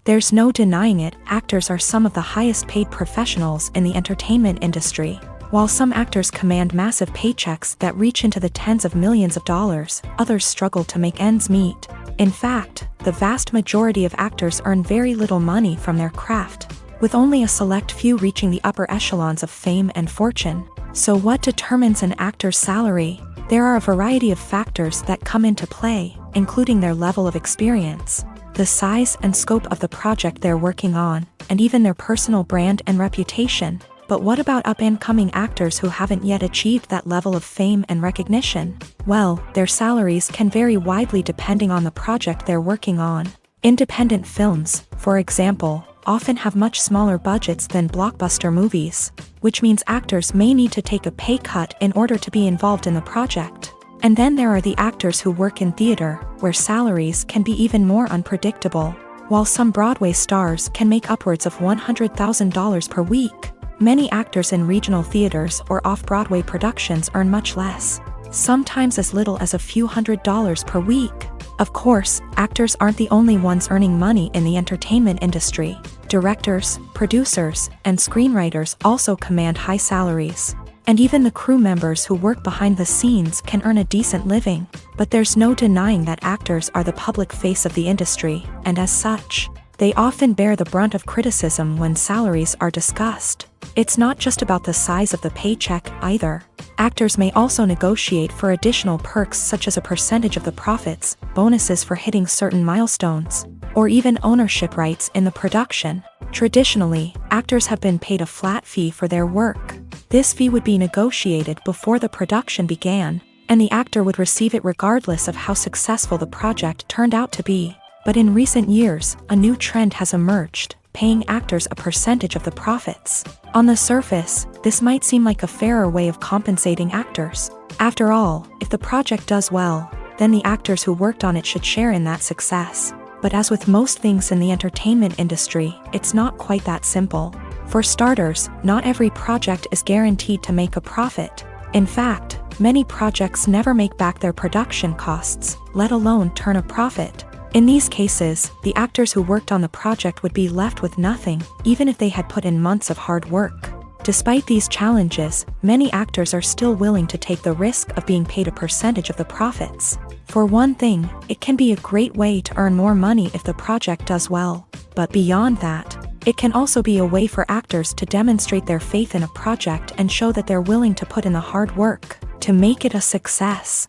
There's no denying it, actors are some of the highest paid professionals in the entertainment industry. While some actors command massive paychecks that reach into the tens of millions of dollars, others struggle to make ends meet. In fact, the vast majority of actors earn very little money from their craft, with only a select few reaching the upper echelons of fame and fortune. So what determines an actor's salary? There are a variety of factors that come into play, including their level of experience, the size and scope of the project they're working on, and even their personal brand and reputation. But what about up-and-coming actors who haven't yet achieved that level of fame and recognition? Well, their salaries can vary widely depending on the project they're working on. Independent films, for example, often have much smaller budgets than blockbuster movies, which means actors may need to take a pay cut in order to be involved in the project. And then there are the actors who work in theater, where salaries can be even more unpredictable. While some Broadway stars can make upwards of $100,000 per week, many actors in regional theaters or off-Broadway productions earn much less, sometimes as little as a few $100s per week. Of course, actors aren't the only ones earning money in the entertainment industry. Directors, producers, and screenwriters also command high salaries. And even the crew members who work behind the scenes can earn a decent living. But there's no denying that actors are the public face of the industry, and as such, they often bear the brunt of criticism when salaries are discussed. It's not just about the size of the paycheck, either. Actors may also negotiate for additional perks such as a percentage of the profits, bonuses for hitting certain milestones, or even ownership rights in the production. Traditionally, actors have been paid a flat fee for their work. This fee would be negotiated before the production began, and the actor would receive it regardless of how successful the project turned out to be. But in recent years, a new trend has emerged, paying actors a percentage of the profits. On the surface, this might seem like a fairer way of compensating actors. After all, if the project does well, then the actors who worked on it should share in that success. But as with most things in the entertainment industry, it's not quite that simple. For starters, not every project is guaranteed to make a profit. In fact, many projects never make back their production costs, let alone turn a profit. In these cases, the actors who worked on the project would be left with nothing, even if they had put in months of hard work. Despite these challenges, many actors are still willing to take the risk of being paid a percentage of the profits. For one thing, it can be a great way to earn more money if the project does well. But beyond that, it can also be a way for actors to demonstrate their faith in a project and show that they're willing to put in the hard work to make it a success.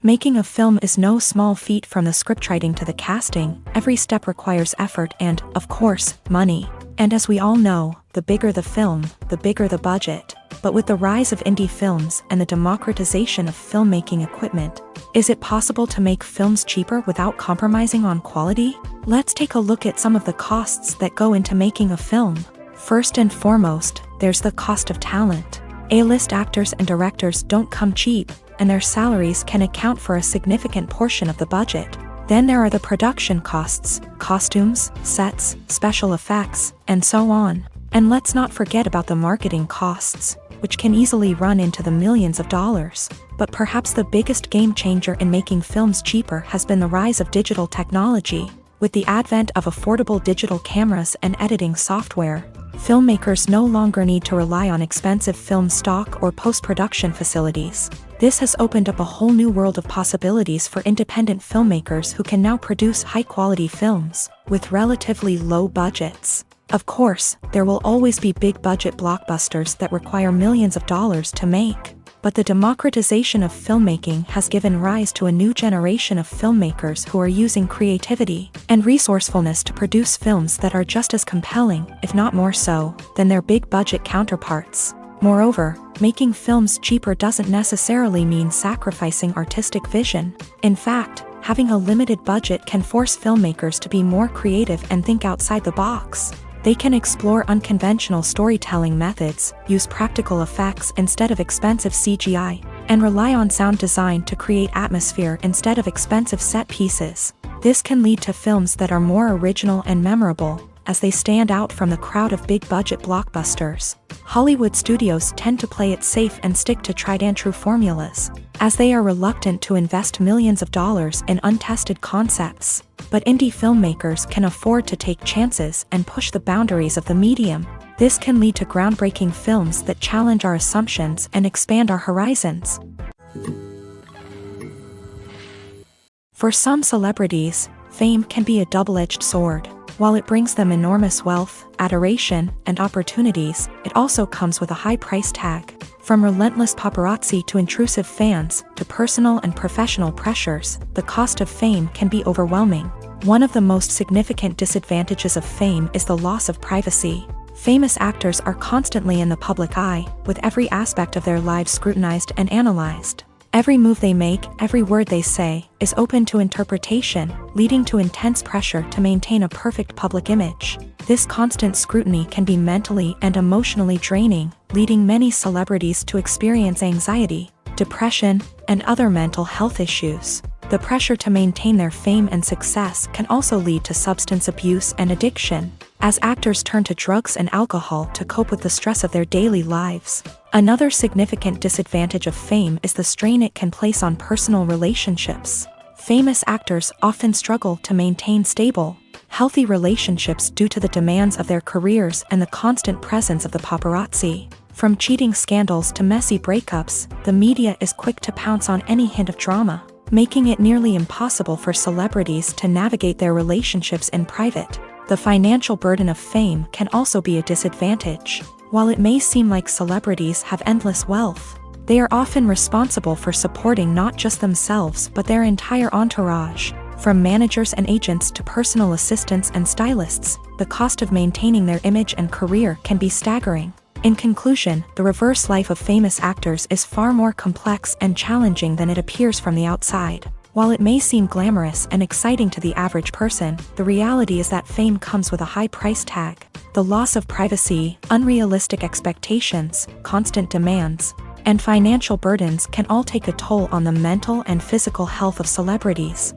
Making a film is no small feat. From the scriptwriting to the casting, every step requires effort and, of course, money. And as we all know, the bigger the film, the bigger the budget. But with the rise of indie films and the democratization of filmmaking equipment, is it possible to make films cheaper without compromising on quality? Let's take a look at some of the costs that go into making a film. First and foremost, there's the cost of talent. A-list actors and directors don't come cheap, and their salaries can account for a significant portion of the budget. Then there are the production costs, costumes, sets, special effects, and so on. And let's not forget about the marketing costs, which can easily run into the millions of dollars. But perhaps the biggest game changer in making films cheaper has been the rise of digital technology. With the advent of affordable digital cameras and editing software, Filmmakers no longer need to rely on expensive film stock or post-production facilities. This has opened up a whole new world of possibilities for independent filmmakers who can now produce high-quality films with relatively low budgets. Of course, there will always be big-budget blockbusters that require millions of dollars to make. But the democratization of filmmaking has given rise to a new generation of filmmakers who are using creativity and resourcefulness to produce films that are just as compelling, if not more so, than their big-budget counterparts. Moreover, making films cheaper doesn't necessarily mean sacrificing artistic vision. In fact, having a limited budget can force filmmakers to be more creative and think outside the box. They can explore unconventional storytelling methods, use practical effects instead of expensive CGI, and rely on sound design to create atmosphere instead of expensive set pieces. This can lead to films that are more original and memorable, as they stand out from the crowd of big-budget blockbusters. Hollywood studios tend to play it safe and stick to tried-and-true formulas, as they are reluctant to invest millions of dollars in untested concepts. But indie filmmakers can afford to take chances and push the boundaries of the medium. This can lead to groundbreaking films that challenge our assumptions and expand our horizons. For some celebrities, fame can be a double-edged sword. While it brings them enormous wealth, adoration, and opportunities, it also comes with a high price tag. From relentless paparazzi to intrusive fans, to personal and professional pressures, the cost of fame can be overwhelming. One of the most significant disadvantages of fame is the loss of privacy. Famous actors are constantly in the public eye, with every aspect of their lives scrutinized and analyzed. Every move they make, every word they say, is open to interpretation, leading to intense pressure to maintain a perfect public image. This constant scrutiny can be mentally and emotionally draining, leading many celebrities to experience anxiety, depression, and other mental health issues. The pressure to maintain their fame and success can also lead to substance abuse and addiction, as actors turn to drugs and alcohol to cope with the stress of their daily lives. Another significant disadvantage of fame is the strain it can place on personal relationships. Famous actors often struggle to maintain stable, healthy relationships due to the demands of their careers and the constant presence of the paparazzi. From cheating scandals to messy breakups, the media is quick to pounce on any hint of drama, making it nearly impossible for celebrities to navigate their relationships in private. The financial burden of fame can also be a disadvantage. While it may seem like celebrities have endless wealth, they are often responsible for supporting not just themselves but their entire entourage. From managers and agents to personal assistants and stylists, the cost of maintaining their image and career can be staggering. In conclusion, the reverse life of famous actors is far more complex and challenging than it appears from the outside. While it may seem glamorous and exciting to the average person, the reality is that fame comes with a high price tag. The loss of privacy, unrealistic expectations, constant demands, and financial burdens can all take a toll on the mental and physical health of celebrities.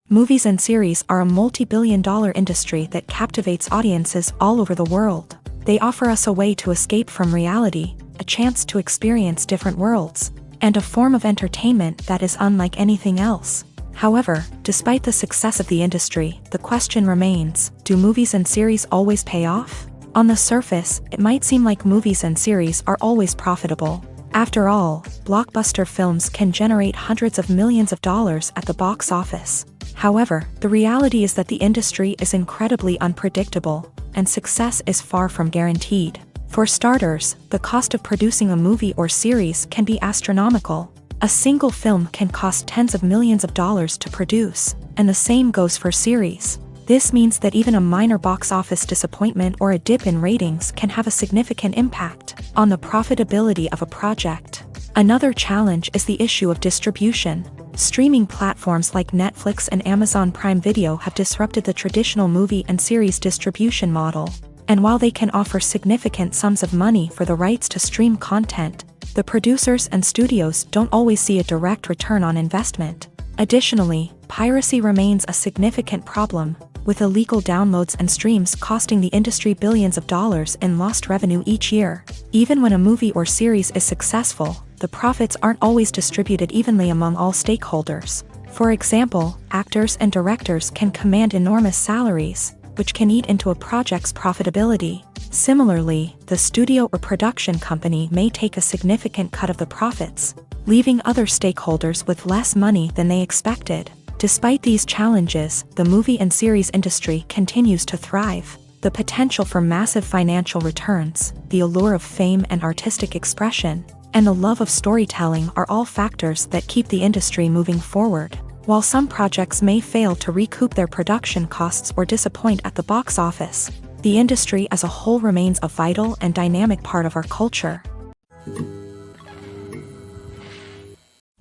Movies and series are a multi-billion-dollar industry that captivates audiences all over the world. They offer us a way to escape from reality, a chance to experience different worlds, and a form of entertainment that is unlike anything else. However, despite the success of the industry, the question remains, do movies and series always pay off? On the surface, it might seem like movies and series are always profitable. After all, blockbuster films can generate hundreds of millions of dollars at the box office. However, the reality is that the industry is incredibly unpredictable, and success is far from guaranteed. For starters, the cost of producing a movie or series can be astronomical. A single film can cost tens of millions of dollars to produce, and the same goes for series. This means that even a minor box office disappointment or a dip in ratings can have a significant impact on the profitability of a project. Another challenge is the issue of distribution. Streaming platforms like Netflix and Amazon Prime Video have disrupted the traditional movie and series distribution model. And while they can offer significant sums of money for the rights to stream content, the producers and studios don't always see a direct return on investment. Additionally, piracy remains a significant problem, with illegal downloads and streams costing the industry billions of dollars in lost revenue each year. Even when a movie or series is successful, the profits aren't always distributed evenly among all stakeholders. For example, actors and directors can command enormous salaries, which can eat into a project's profitability. Similarly, the studio or production company may take a significant cut of the profits, leaving other stakeholders with less money than they expected. Despite these challenges, the movie and series industry continues to thrive. The potential for massive financial returns, the allure of fame and artistic expression, and the love of storytelling are all factors that keep the industry moving forward. While some projects may fail to recoup their production costs or disappoint at the box office, the industry as a whole remains a vital and dynamic part of our culture.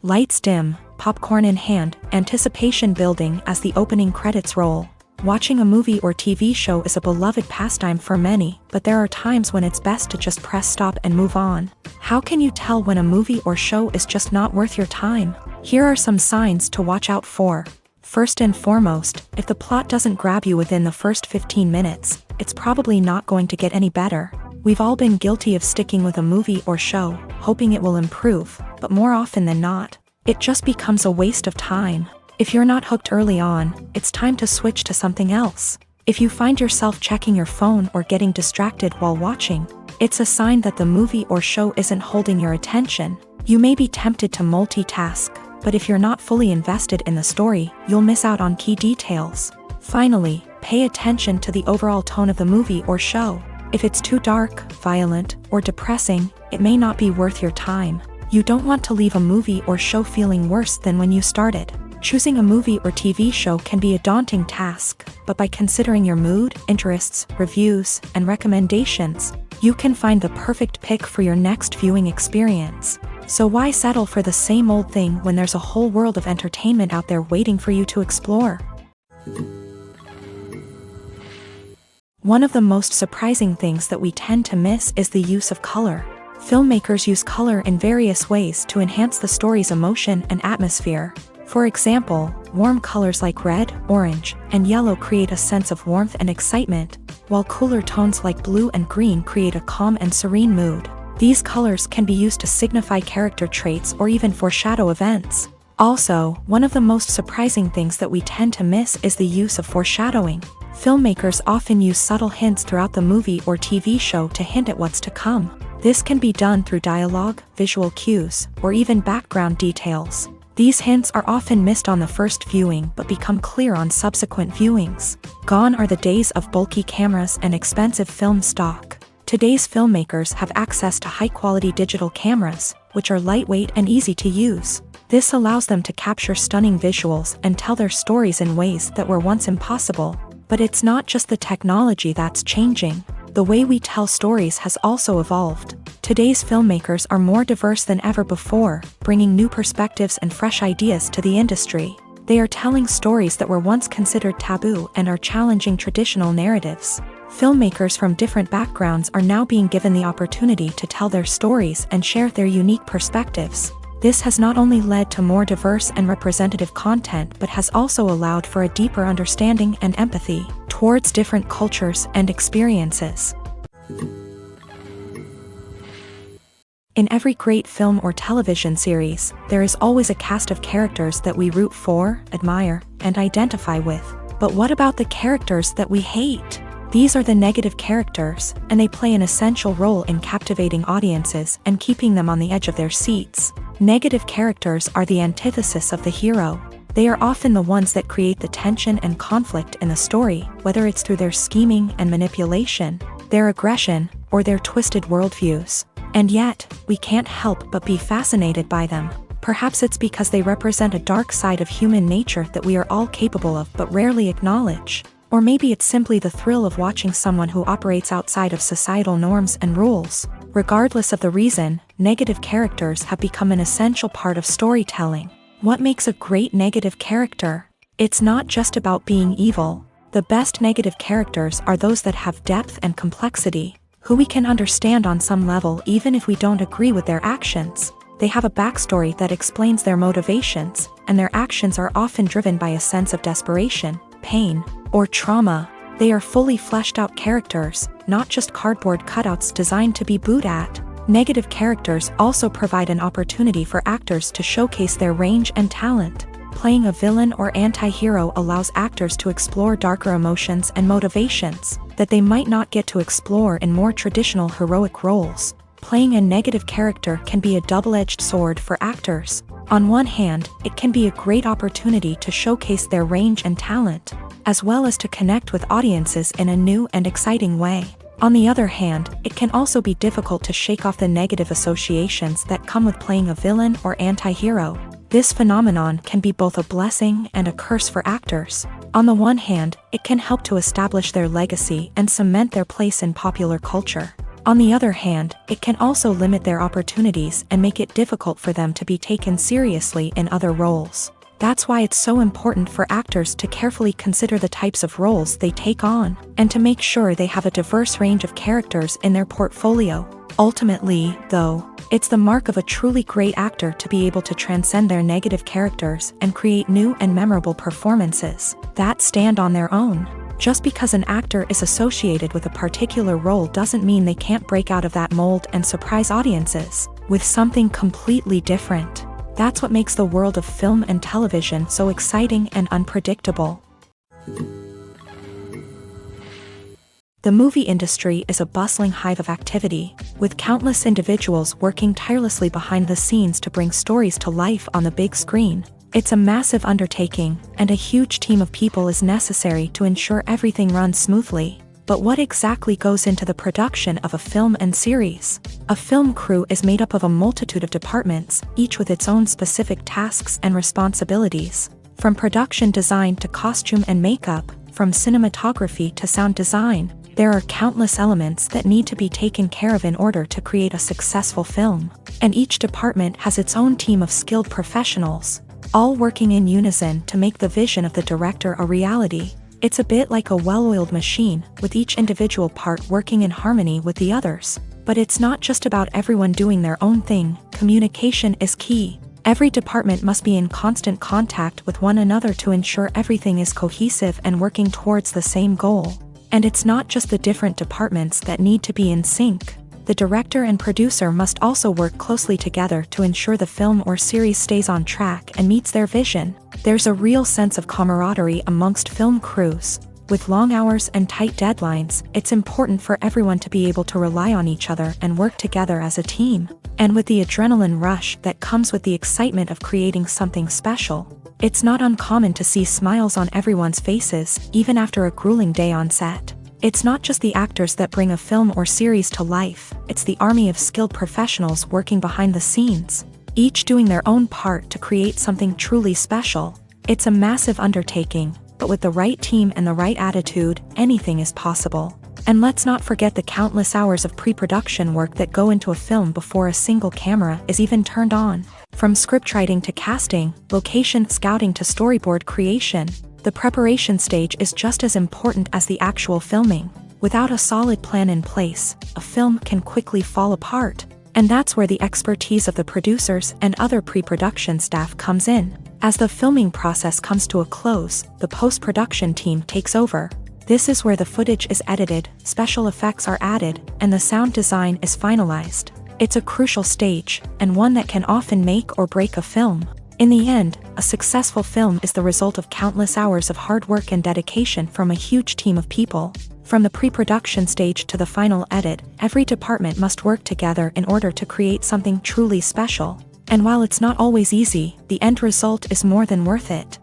Lights dim, popcorn in hand, anticipation building as the opening credits roll. Watching a movie or TV show is a beloved pastime for many, but there are times when it's best to just press stop and move on. How can you tell when a movie or show is just not worth your time? Here are some signs to watch out for. First and foremost, if the plot doesn't grab you within the first 15 minutes, it's probably not going to get any better. We've all been guilty of sticking with a movie or show, hoping it will improve, but more often than not, it just becomes a waste of time. If you're not hooked early on, it's time to switch to something else. If you find yourself checking your phone or getting distracted while watching, it's a sign that the movie or show isn't holding your attention. You may be tempted to multitask, but if you're not fully invested in the story, you'll miss out on key details. Finally, pay attention to the overall tone of the movie or show. If it's too dark, violent, or depressing, it may not be worth your time. You don't want to leave a movie or show feeling worse than when you started. Choosing a movie or TV show can be a daunting task, but by considering your mood, interests, reviews, and recommendations, you can find the perfect pick for your next viewing experience. So why settle for the same old thing when there's a whole world of entertainment out there waiting for you to explore? One of the most surprising things that we tend to miss is the use of color. Filmmakers use color in various ways to enhance the story's emotion and atmosphere. For example, warm colors like red, orange, and yellow create a sense of warmth and excitement, while cooler tones like blue and green create a calm and serene mood. These colors can be used to signify character traits or even foreshadow events. Also, one of the most surprising things that we tend to miss is the use of foreshadowing. Filmmakers often use subtle hints throughout the movie or TV show to hint at what's to come. This can be done through dialogue, visual cues, or even background details. These hints are often missed on the first viewing but become clear on subsequent viewings. Gone are the days of bulky cameras and expensive film stock. Today's filmmakers have access to high-quality digital cameras, which are lightweight and easy to use. This allows them to capture stunning visuals and tell their stories in ways that were once impossible. But it's not just the technology that's changing. The way we tell stories has also evolved. Today's filmmakers are more diverse than ever before, bringing new perspectives and fresh ideas to the industry. They are telling stories that were once considered taboo and are challenging traditional narratives. Filmmakers from different backgrounds are now being given the opportunity to tell their stories and share their unique perspectives. This has not only led to more diverse and representative content but has also allowed for a deeper understanding and empathy towards different cultures and experiences. In every great film or television series, there is always a cast of characters that we root for, admire, and identify with. But what about the characters that we hate? These are the negative characters, and they play an essential role in captivating audiences and keeping them on the edge of their seats. Negative characters are the antithesis of the hero. They are often the ones that create the tension and conflict in the story, whether it's through their scheming and manipulation, their aggression, or their twisted worldviews. And yet, we can't help but be fascinated by them. Perhaps it's because they represent a dark side of human nature that we are all capable of but rarely acknowledge. Or maybe it's simply the thrill of watching someone who operates outside of societal norms and rules. Regardless of the reason, negative characters have become an essential part of storytelling. What makes a great negative character? It's not just about being evil. The best negative characters are those that have depth and complexity, who we can understand on some level even if we don't agree with their actions. They have a backstory that explains their motivations, and their actions are often driven by a sense of desperation, pain, or trauma. They are fully fleshed out characters, not just cardboard cutouts designed to be booed at. Negative characters also provide an opportunity for actors to showcase their range and talent. Playing a villain or anti-hero allows actors to explore darker emotions and motivations that they might not get to explore in more traditional heroic roles. Playing a negative character can be a double-edged sword for actors. On one hand, it can be a great opportunity to showcase their range and talent, as well as to connect with audiences in a new and exciting way. On the other hand, it can also be difficult to shake off the negative associations that come with playing a villain or anti-hero. This phenomenon can be both a blessing and a curse for actors. On the one hand, it can help to establish their legacy and cement their place in popular culture. On the other hand, it can also limit their opportunities and make it difficult for them to be taken seriously in other roles. That's why it's so important for actors to carefully consider the types of roles they take on, and to make sure they have a diverse range of characters in their portfolio. Ultimately, though, it's the mark of a truly great actor to be able to transcend their negative characters and create new and memorable performances that stand on their own. Just because an actor is associated with a particular role doesn't mean they can't break out of that mold and surprise audiences with something completely different. That's what makes the world of film and television so exciting and unpredictable. The movie industry is a bustling hive of activity, with countless individuals working tirelessly behind the scenes to bring stories to life on the big screen. It's a massive undertaking, and a huge team of people is necessary to ensure everything runs smoothly. But what exactly goes into the production of a film and series? A film crew is made up of a multitude of departments, each with its own specific tasks and responsibilities. From production design to costume and makeup, from cinematography to sound design, there are countless elements that need to be taken care of in order to create a successful film. And each department has its own team of skilled professionals, all working in unison to make the vision of the director a reality. It's a bit like a well-oiled machine, with each individual part working in harmony with the others. But it's not just about everyone doing their own thing. Communication is key. Every department must be in constant contact with one another to ensure everything is cohesive and working towards the same goal. And it's not just the different departments that need to be in sync. The director and producer must also work closely together to ensure the film or series stays on track and meets their vision. There's a real sense of camaraderie amongst film crews. With long hours and tight deadlines, it's important for everyone to be able to rely on each other and work together as a team. And with the adrenaline rush that comes with the excitement of creating something special, it's not uncommon to see smiles on everyone's faces, even after a grueling day on set. It's not just the actors that bring a film or series to life, it's the army of skilled professionals working behind the scenes, each doing their own part to create something truly special. It's a massive undertaking, but with the right team and the right attitude, anything is possible. And let's not forget the countless hours of pre-production work that go into a film before a single camera is even turned on. From scriptwriting to casting, location scouting to storyboard creation, the preparation stage is just as important as the actual filming. Without a solid plan in place, a film can quickly fall apart. And that's where the expertise of the producers and other pre-production staff comes in. As the filming process comes to a close, the post-production team takes over. This is where the footage is edited, special effects are added, and the sound design is finalized. It's a crucial stage, and one that can often make or break a film. In the end, a successful film is the result of countless hours of hard work and dedication from a huge team of people. From the pre-production stage to the final edit, every department must work together in order to create something truly special. And while it's not always easy, the end result is more than worth it.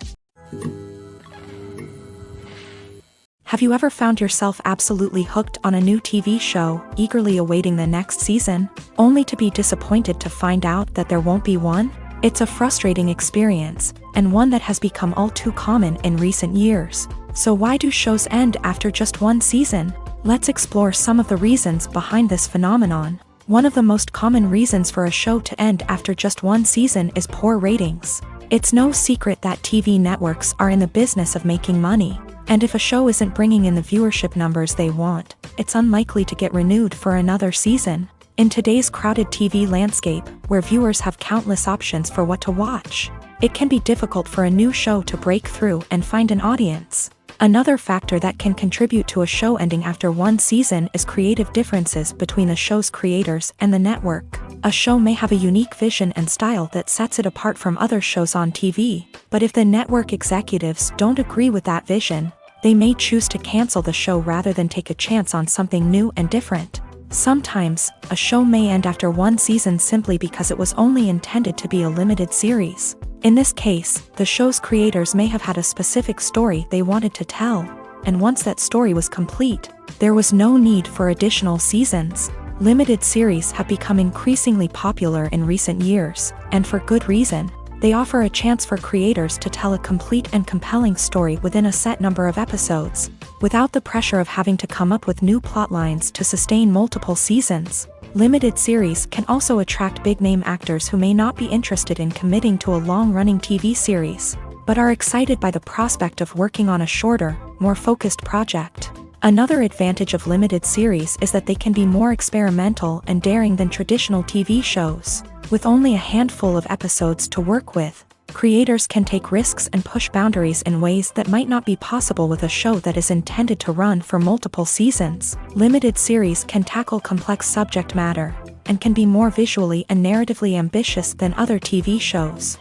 Have you ever found yourself absolutely hooked on a new TV show, eagerly awaiting the next season, only to be disappointed to find out that there won't be one? It's a frustrating experience, and one that has become all too common in recent years. So why do shows end after just one season? Let's explore some of the reasons behind this phenomenon. One of the most common reasons for a show to end after just one season is poor ratings. It's no secret that TV networks are in the business of making money, and if a show isn't bringing in the viewership numbers they want, it's unlikely to get renewed for another season. In today's crowded TV landscape, where viewers have countless options for what to watch, it can be difficult for a new show to break through and find an audience. Another factor that can contribute to a show ending after one season is creative differences between the show's creators and the network. A show may have a unique vision and style that sets it apart from other shows on TV, but if the network executives don't agree with that vision, they may choose to cancel the show rather than take a chance on something new and different. Sometimes, a show may end after one season simply because it was only intended to be a limited series. In this case, the show's creators may have had a specific story they wanted to tell, and once that story was complete, there was no need for additional seasons. Limited series have become increasingly popular in recent years, and for good reason. They offer a chance for creators to tell a complete and compelling story within a set number of episodes, without the pressure of having to come up with new plotlines to sustain multiple seasons. Limited series can also attract big-name actors who may not be interested in committing to a long-running TV series, but are excited by the prospect of working on a shorter, more focused project. Another advantage of limited series is that they can be more experimental and daring than traditional TV shows. With only a handful of episodes to work with, creators can take risks and push boundaries in ways that might not be possible with a show that is intended to run for multiple seasons. Limited series can tackle complex subject matter, and can be more visually and narratively ambitious than other TV shows.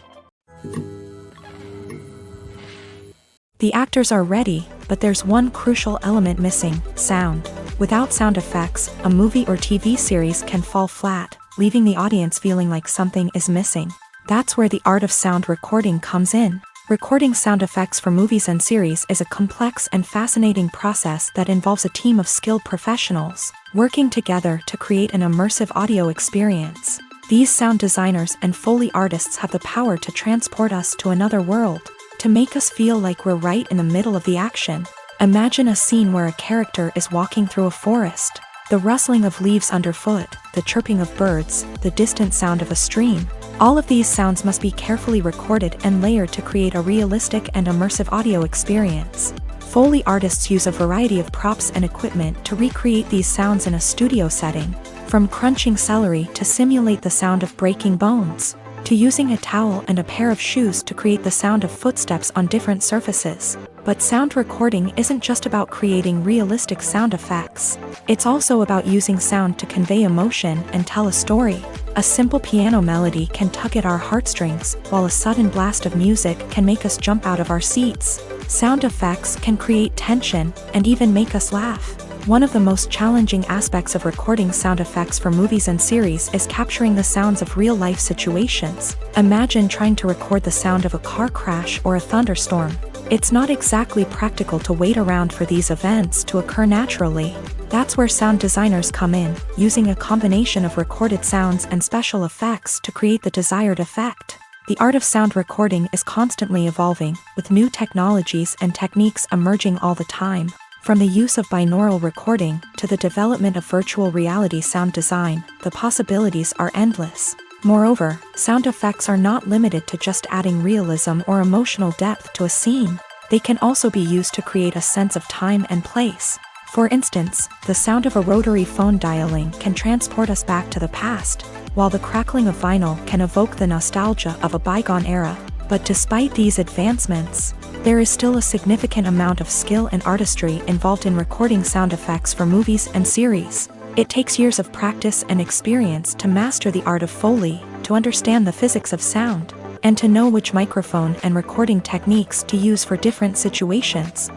The actors are ready, but there's one crucial element missing: sound. Without sound effects, a movie or TV series can fall flat, leaving the audience feeling like something is missing. That's where the art of sound recording comes in. Recording sound effects for movies and series is a complex and fascinating process that involves a team of skilled professionals working together to create an immersive audio experience. These sound designers and Foley artists have the power to transport us to another world, to make us feel like we're right in the middle of the action. Imagine a scene where a character is walking through a forest. The rustling of leaves underfoot, the chirping of birds, the distant sound of a stream. All of these sounds must be carefully recorded and layered to create a realistic and immersive audio experience. Foley artists use a variety of props and equipment to recreate these sounds in a studio setting, from crunching celery to simulate the sound of breaking bones, to using a towel and a pair of shoes to create the sound of footsteps on different surfaces. But sound recording isn't just about creating realistic sound effects. It's also about using sound to convey emotion and tell a story. A simple piano melody can tug at our heartstrings, while a sudden blast of music can make us jump out of our seats. Sound effects can create tension and even make us laugh. One of the most challenging aspects of recording sound effects for movies and series is capturing the sounds of real-life situations. Imagine trying to record the sound of a car crash or a thunderstorm. It's not exactly practical to wait around for these events to occur naturally. That's where sound designers come in, using a combination of recorded sounds and special effects to create the desired effect. The art of sound recording is constantly evolving, with new technologies and techniques emerging all the time. From the use of binaural recording to the development of virtual reality sound design, the possibilities are endless. Moreover, sound effects are not limited to just adding realism or emotional depth to a scene. They can also be used to create a sense of time and place. For instance, the sound of a rotary phone dialing can transport us back to the past, while the crackling of vinyl can evoke the nostalgia of a bygone era. But despite these advancements, there is still a significant amount of skill and artistry involved in recording sound effects for movies and series. It takes years of practice and experience to master the art of Foley, to understand the physics of sound, and to know which microphone and recording techniques to use for different situations.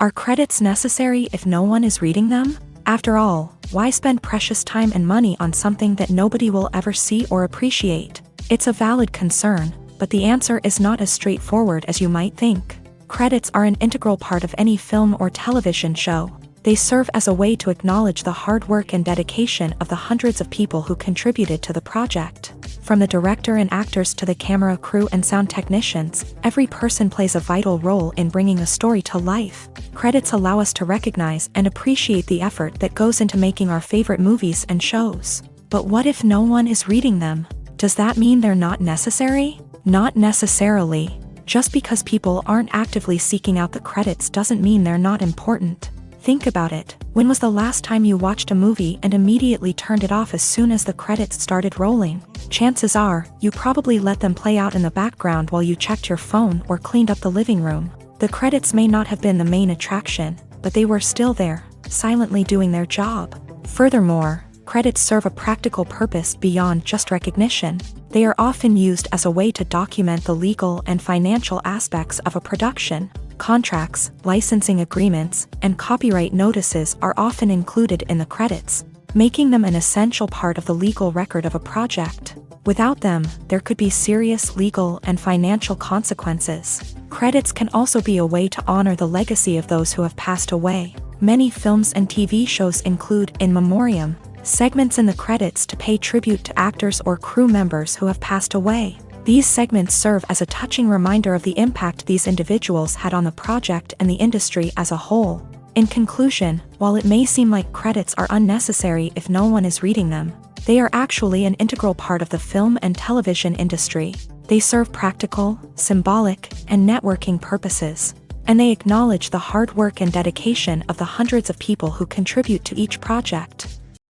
Are credits necessary if no one is reading them? After all, why spend precious time and money on something that nobody will ever see or appreciate? It's a valid concern, but the answer is not as straightforward as you might think. Credits are an integral part of any film or television show. They serve as a way to acknowledge the hard work and dedication of the hundreds of people who contributed to the project. From the director and actors to the camera crew and sound technicians, every person plays a vital role in bringing a story to life. Credits allow us to recognize and appreciate the effort that goes into making our favorite movies and shows. But what if no one is reading them? Does that mean they're not necessary? Not necessarily. Just because people aren't actively seeking out the credits doesn't mean they're not important. Think about it. When was the last time you watched a movie and immediately turned it off as soon as the credits started rolling? Chances are, you probably let them play out in the background while you checked your phone or cleaned up the living room. The credits may not have been the main attraction, but they were still there, silently doing their job. Furthermore, credits serve a practical purpose beyond just recognition. They are often used as a way to document the legal and financial aspects of a production. Contracts, licensing agreements, and copyright notices are often included in the credits, making them an essential part of the legal record of a project. Without them, there could be serious legal and financial consequences. Credits can also be a way to honor the legacy of those who have passed away. Many films and TV shows include in memoriam segments in the credits to pay tribute to actors or crew members who have passed away. These segments serve as a touching reminder of the impact these individuals had on the project and the industry as a whole. In conclusion, while it may seem like credits are unnecessary if no one is reading them, they are actually an integral part of the film and television industry. They serve practical, symbolic, and networking purposes, and they acknowledge the hard work and dedication of the hundreds of people who contribute to each project.